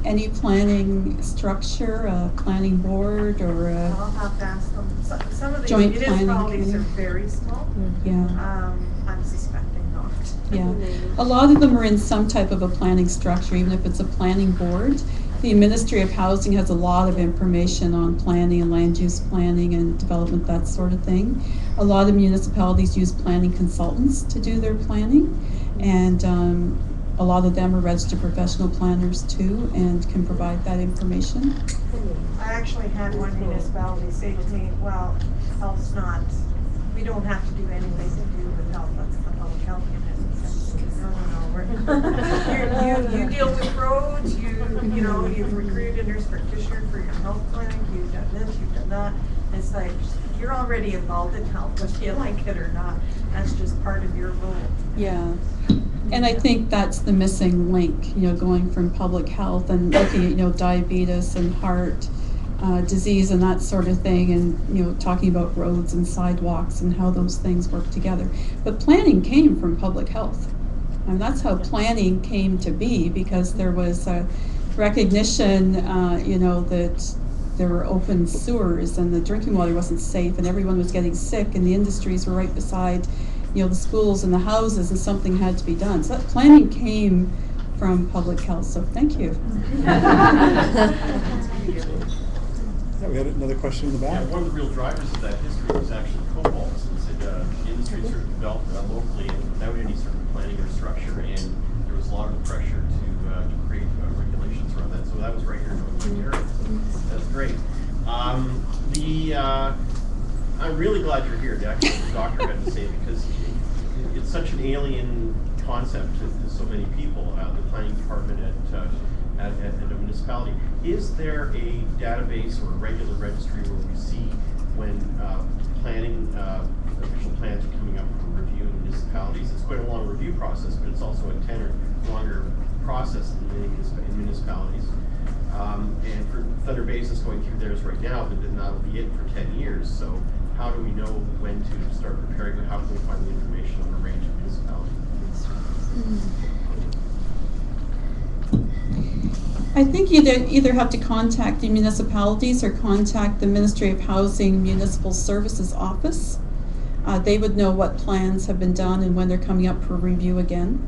any planning structure, a planning board, or a I'll have to ask them. Some of the joint municipalities planning are very small. Yeah. I'm suspecting not. Yeah. A lot of them are in some type of a planning structure, even if it's a planning board. The Ministry of Housing has a lot of information on planning and land use planning and development, that sort of thing. A lot of municipalities use planning consultants to do their planning, and a lot of them are registered professional planners too and can provide that information. I actually had one municipality say to me, well, health's not, we don't have to do anything to do with health, that's the public health unit. No, you deal with roads, you've recruited a nurse practitioner for your health clinic, you've done this, you've done that. It's like, you're already involved in health, whether you like it or not. That's just part of your role. Yeah. And I think that's the missing link, going from public health and looking at, diabetes and heart disease and that sort of thing, and, talking about roads and sidewalks and how those things work together. But planning came from public health. And that's how planning came to be, because there was a recognition, that there were open sewers and the drinking water wasn't safe and everyone was getting sick and the industries were right beside the schools and the houses, and something had to be done. So that planning came from public health, so thank you. Yeah, we had another question in the back. Yeah, one of the real drivers of that history was actually cobalt, since the industry sort of developed locally and without any sort of planning or structure, and there was a lot of pressure to create regulations around that. So that was right here in Ontario. That's great. I'm really glad you're here, actually, what the doctor had to say, because it's such an alien concept to so many people, the planning department at a municipality. Is there a database or a regular registry where we see when planning, official plans are coming up for review in municipalities? It's quite a long review process, but it's also a 10 or longer process in many municipalities. And for Thunder Basin is going through theirs right now, but then that'll be it for 10 years. So how do we know when to start preparing, but how can we find the information on a range of municipalities? I think you either have to contact the municipalities or contact the Ministry of Housing Municipal Services Office. They would know what plans have been done and when they're coming up for review again.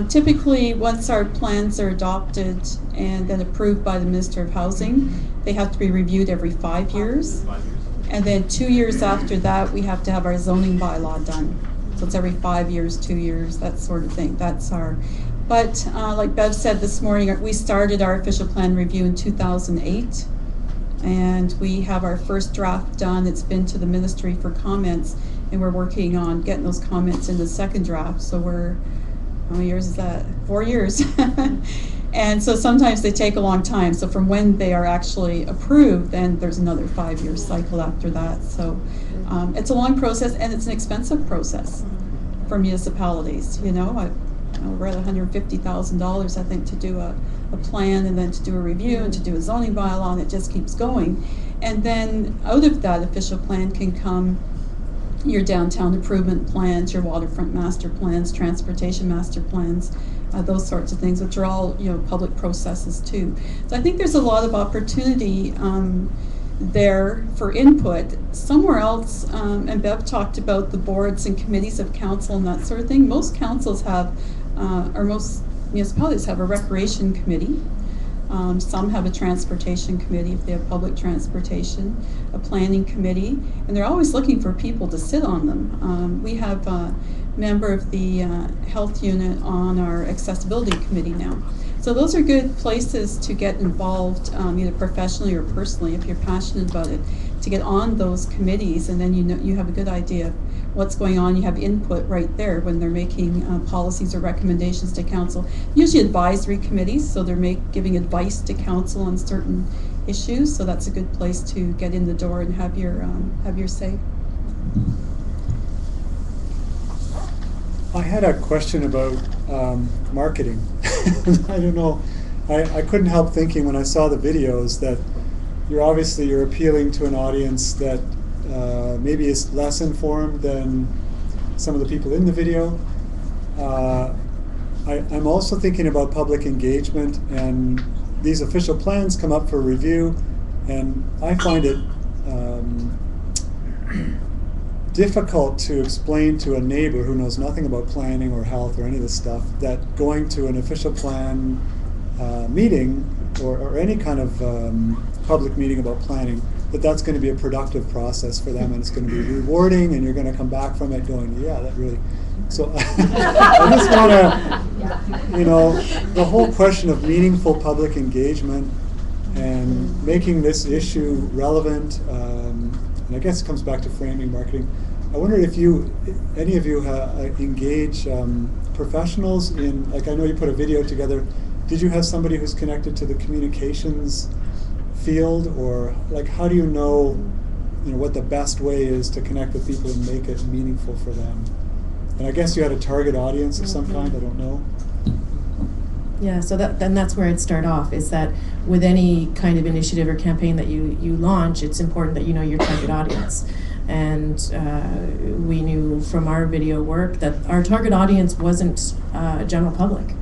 Typically, once our plans are adopted and then approved by the Minister of Housing, they have to be reviewed every 5 years. 5 years. And then 2 years after that, we have to have our zoning bylaw done. So it's every 5 years, 2 years, that sort of thing. That's our, but like Bev said this morning, we started our official plan review in 2008. And we have our first draft done. It's been to the ministry for comments, and we're working on getting those comments in the second draft. So we're, how many years is that? 4 years. And so sometimes they take a long time. So from when they are actually approved, then there's another 5-year cycle after that. So it's a long process, and it's an expensive process for municipalities. around $150,000, I think, to do a plan and then to do a review and to do a zoning bylaw, and it just keeps going. And then out of that official plan can come your downtown improvement plans, your waterfront master plans, transportation master plans, those sorts of things, which are all, you know, public processes too. So I think there's a lot of opportunity there for input. Somewhere else, and Bev talked about the boards and committees of council and that sort of thing. Most councils have, or most municipalities have a recreation committee. Some have a transportation committee if they have public transportation, a planning committee, and they're always looking for people to sit on them. We have a member of the health unit on our accessibility committee now. So those are good places to get involved, either professionally or personally, if you're passionate about it, to get on those committees, and then you know you have a good idea of what's going on. You have input right there when they're making policies or recommendations to council. Usually advisory committees, so they're giving advice to council on certain issues. So that's a good place to get in the door and have your say. I had a question about marketing. I don't know. I couldn't help thinking when I saw the videos that you're appealing to an audience that maybe is less informed than some of the people in the video. I'm also thinking about public engagement, and these official plans come up for review, and I find it difficult to explain to a neighbor who knows nothing about planning or health or any of this stuff that going to an official plan meeting or any kind of public meeting about planning, that's going to be a productive process for them, and it's going to be rewarding, and you're going to come back from it going, yeah, that really. So I just want to, you know, the whole question of meaningful public engagement and making this issue relevant, and I guess it comes back to framing marketing. I wonder if any of you engage professionals in, like, I know you put a video together. Did you have somebody who's connected to the communications field, or like how do you know what the best way is to connect with people and make it meaningful for them? And I guess you had a target audience of some kind, I don't know. Yeah, so that's where I'd start off, is that with any kind of initiative or campaign that you launch, it's important that you know your target audience. And we knew from our video work that our target audience wasn't general public.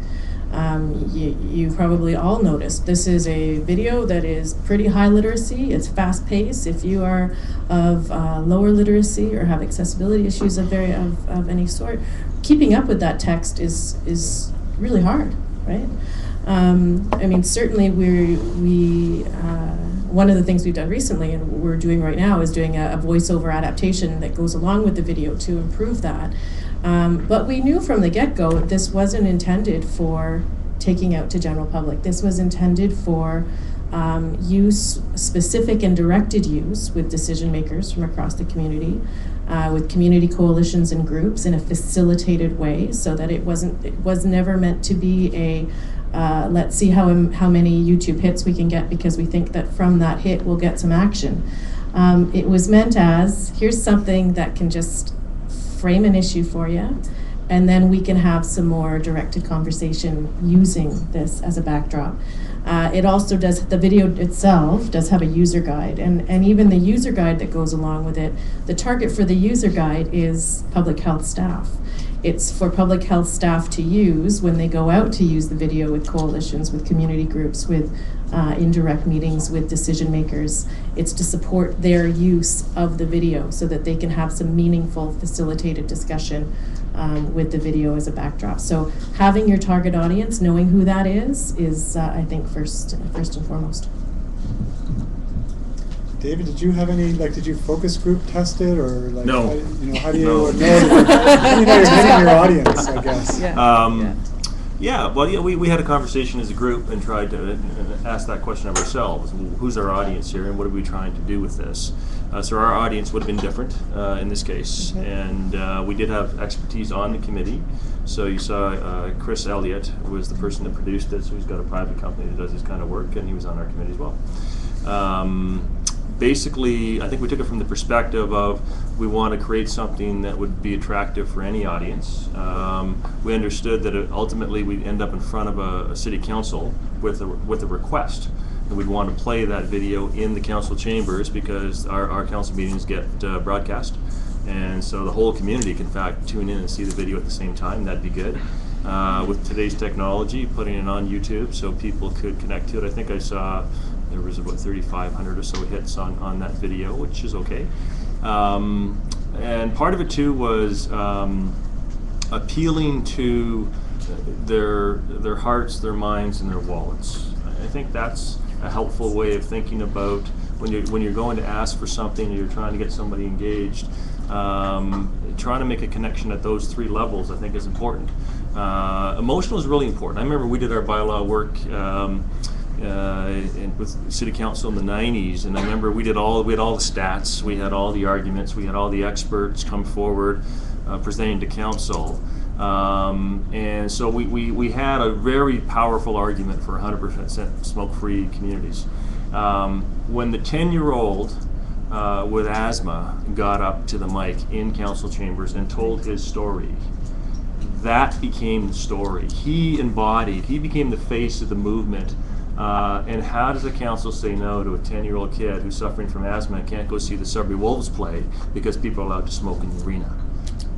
You probably all noticed this is a video that is pretty high literacy. It's fast paced. If you are of lower literacy or have accessibility issues of any sort, keeping up with that text is really hard, right? I mean, certainly we one of the things we've done recently and we're doing right now is doing a voiceover adaptation that goes along with the video to improve that. But we knew from the get-go that this wasn't intended for taking out to general public. This was intended for use, specific and directed use with decision makers from across the community, with community coalitions and groups in a facilitated way, so that it was never meant to be a let's see how many YouTube hits we can get because we think that from that hit we'll get some action. It was meant as, here's something that can just frame an issue for you, and then we can have some more directed conversation using this as a backdrop. It also does, the video itself does have a user guide, and even the user guide that goes along with it, the target for the user guide is public health staff. It's for public health staff to use when they go out to use the video with coalitions, with community groups, with indirect meetings with decision makers. It's to support their use of the video so that they can have some meaningful facilitated discussion with the video as a backdrop. So having your target audience, knowing who that is I think first and foremost. David, did you have any, did you focus group test it, or No. How do you No. know you're hitting your audience, I guess? We had a conversation as a group and tried to ask that question of ourselves. Who's our audience here, and what are we trying to do with this? So our audience would have been different in this case, and we did have expertise on the committee. So you saw Chris Elliott was the person that produced it, so he's got a private company that does this kind of work, and he was on our committee as well. basically, I think we took it from the perspective of we want to create something that would be attractive for any audience. We understood that ultimately we'd end up in front of a city council with a request. And we'd want to play that video in the council chambers because our council meetings get broadcast. And so the whole community can in fact tune in and see the video at the same time. That'd be good. With today's technology, putting it on YouTube so people could connect to it. I think I saw there was about 3,500 or so hits on that video, which is okay. And part of it too was appealing to their hearts, their minds, and their wallets. I think that's a helpful way of thinking about when you're going to ask for something or you're trying to get somebody engaged. Trying to make a connection at those three levels, I think, is important. Emotional is really important. I remember we did our bylaw work with City Council in the 90s, and I remember we had all the stats, we had all the arguments, we had all the experts come forward presenting to council. And so we had a very powerful argument for 100% smoke-free communities. When the 10-year-old with asthma got up to the mic in council chambers and told his story, that became the story. He became the face of the movement. And how does a council say no to a 10-year-old kid who's suffering from asthma and can't go see the Sudbury Wolves play because people are allowed to smoke in the arena?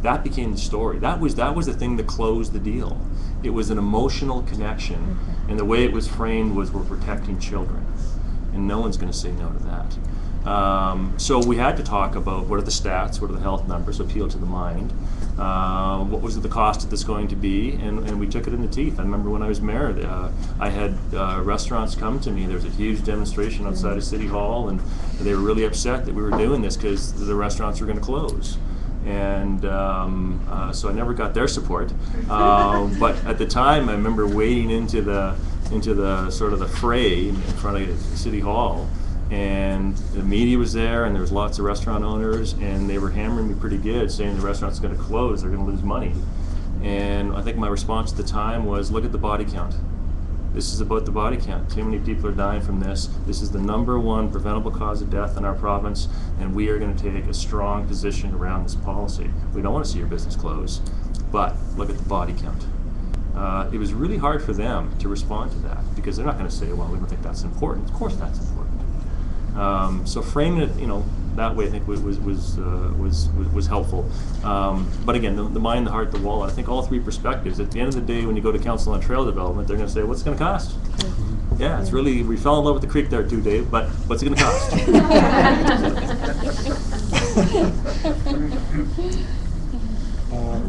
That became the story. That was the thing that closed the deal. It was an emotional connection, and the way it was framed was we're protecting children, and no one's going to say no to that. So we had to talk about what are the stats, what are the health numbers, appeal to the mind, what was the cost of this going to be, and we took it in the teeth. I remember when I was mayor, I had restaurants come to me. There was a huge demonstration outside of City Hall, and they were really upset that we were doing this because the restaurants were going to close. And so I never got their support. But at the time, I remember wading into the sort of the fray in front of City Hall, and the media was there, and there was lots of restaurant owners, and they were hammering me pretty good, saying the restaurant's going to close, they're going to lose money. And I think my response at the time was, look at the body count. This is about the body count. Too many people are dying from this. This is the #1 preventable cause of death in our province, and we are going to take a strong position around this policy. We don't want to see your business close, but look at the body count. It was really hard for them to respond to that because they're not going to say, well, we don't think that's important. Of course that's important. So framing it, that way I think was helpful. But again, the mind, the heart, the wallet. I think all three perspectives. At the end of the day, when you go to council on trail development, they're going to say, "What's it going to cost?" Yeah, it's really, we fell in love with the creek there too, Dave. But what's it going to cost?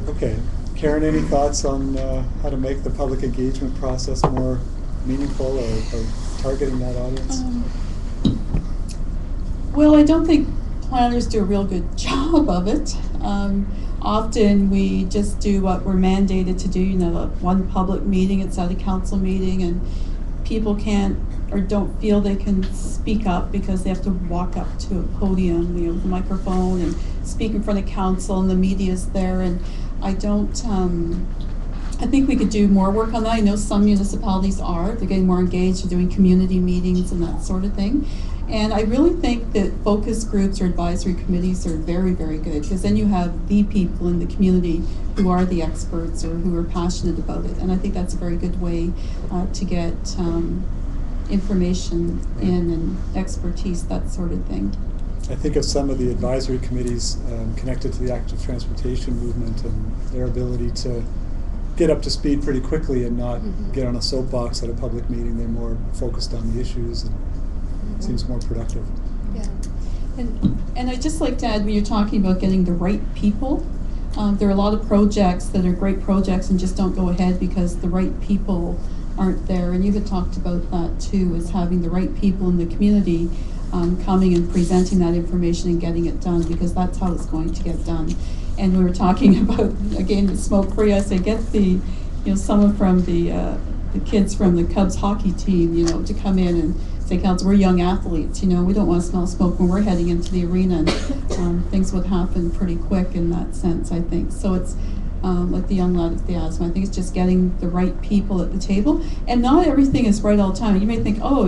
Okay, Karen, any thoughts on how to make the public engagement process more meaningful or targeting that audience? Well, I don't think planners do a real good job of it. Often we just do what we're mandated to do, one public meeting inside a council meeting, and people can't or don't feel they can speak up because they have to walk up to a podium, with a microphone and speak in front of council, and the media's there. And I think we could do more work on that. I know some municipalities they're getting more engaged, they're doing community meetings and that sort of thing. And I really think that focus groups or advisory committees are very, very good, because then you have the people in the community who are the experts or who are passionate about it. And I think that's a very good way to get information in and expertise, that sort of thing. I think of some of the advisory committees connected to the active transportation movement and their ability to get up to speed pretty quickly and not get on a soapbox at a public meeting. They're more focused on the issues, and it seems more productive. Yeah, and I'd just like to add, when you're talking about getting the right people, there are a lot of projects that are great projects and just don't go ahead because the right people aren't there. And you had talked about that too, is having the right people in the community coming and presenting that information and getting it done, because that's how it's going to get done. And we were talking about, again, the smoke-free. I say get someone from the kids from the Cubs hockey team, to come in and say, Council, we're young athletes, we don't want to smell smoke when we're heading into the arena, and things would happen pretty quick in that sense, I think. So it's like the young lad with the asthma. I think it's just getting the right people at the table, and not everything is right all the time. You may think, oh,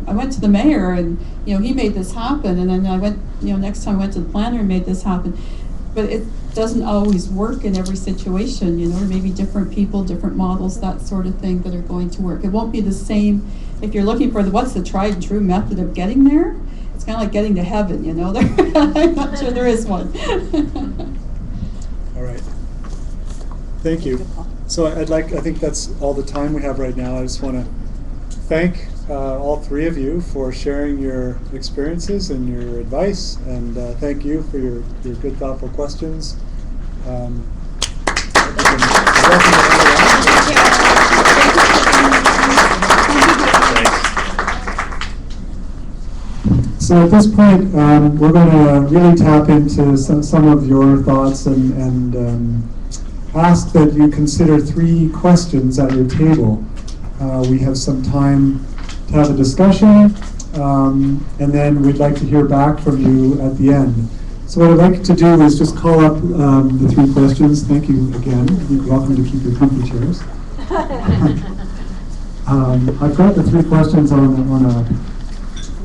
I went to the mayor and he made this happen, and then I went, next time I went to the planner and made this happen. But it doesn't always work in every situation. There may be different people, different models, that sort of thing that are going to work. It won't be the same if you're looking for what's the tried and true method of getting there. It's kind of like getting to heaven, I'm not sure there is one. All right. Thank you. So I think that's all the time we have right now. I just want to thank all three of you for sharing your experiences and your advice, and thank you for your good, thoughtful questions. So at this point, we're going to really tap into some of your thoughts and ask that you consider 3 questions at your table. We have some time to have a discussion, and then we'd like to hear back from you at the end. So what I'd like to do is just call up the 3 questions. Thank you again. You're welcome to keep your comfy chairs. I've got the 3 questions on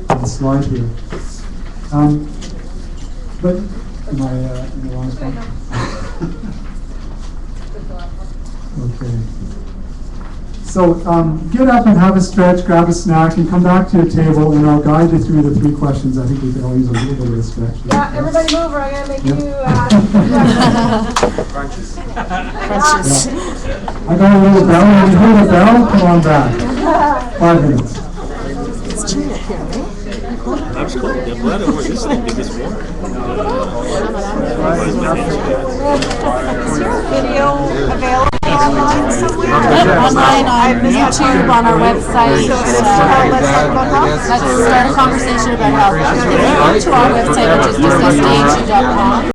a slide here. But am I in the wrong spot? Okay. So get up and have a stretch, grab a snack, and come back to your table, and I'll guide you through the 3 questions. I think we could all use a little bit of a stretch. Yeah, everybody move or I'm going to make you... Crunches. I got a little bell. When you hear the bell, come on back. 5 minutes. It's chilly up here, right? I'm just glad. I'm glad I wore this thing this morning. Is your video available online somewhere? Online on YouTube, on our website. Let's start a conversation about health. If you go to our website, which is discussdhu.com.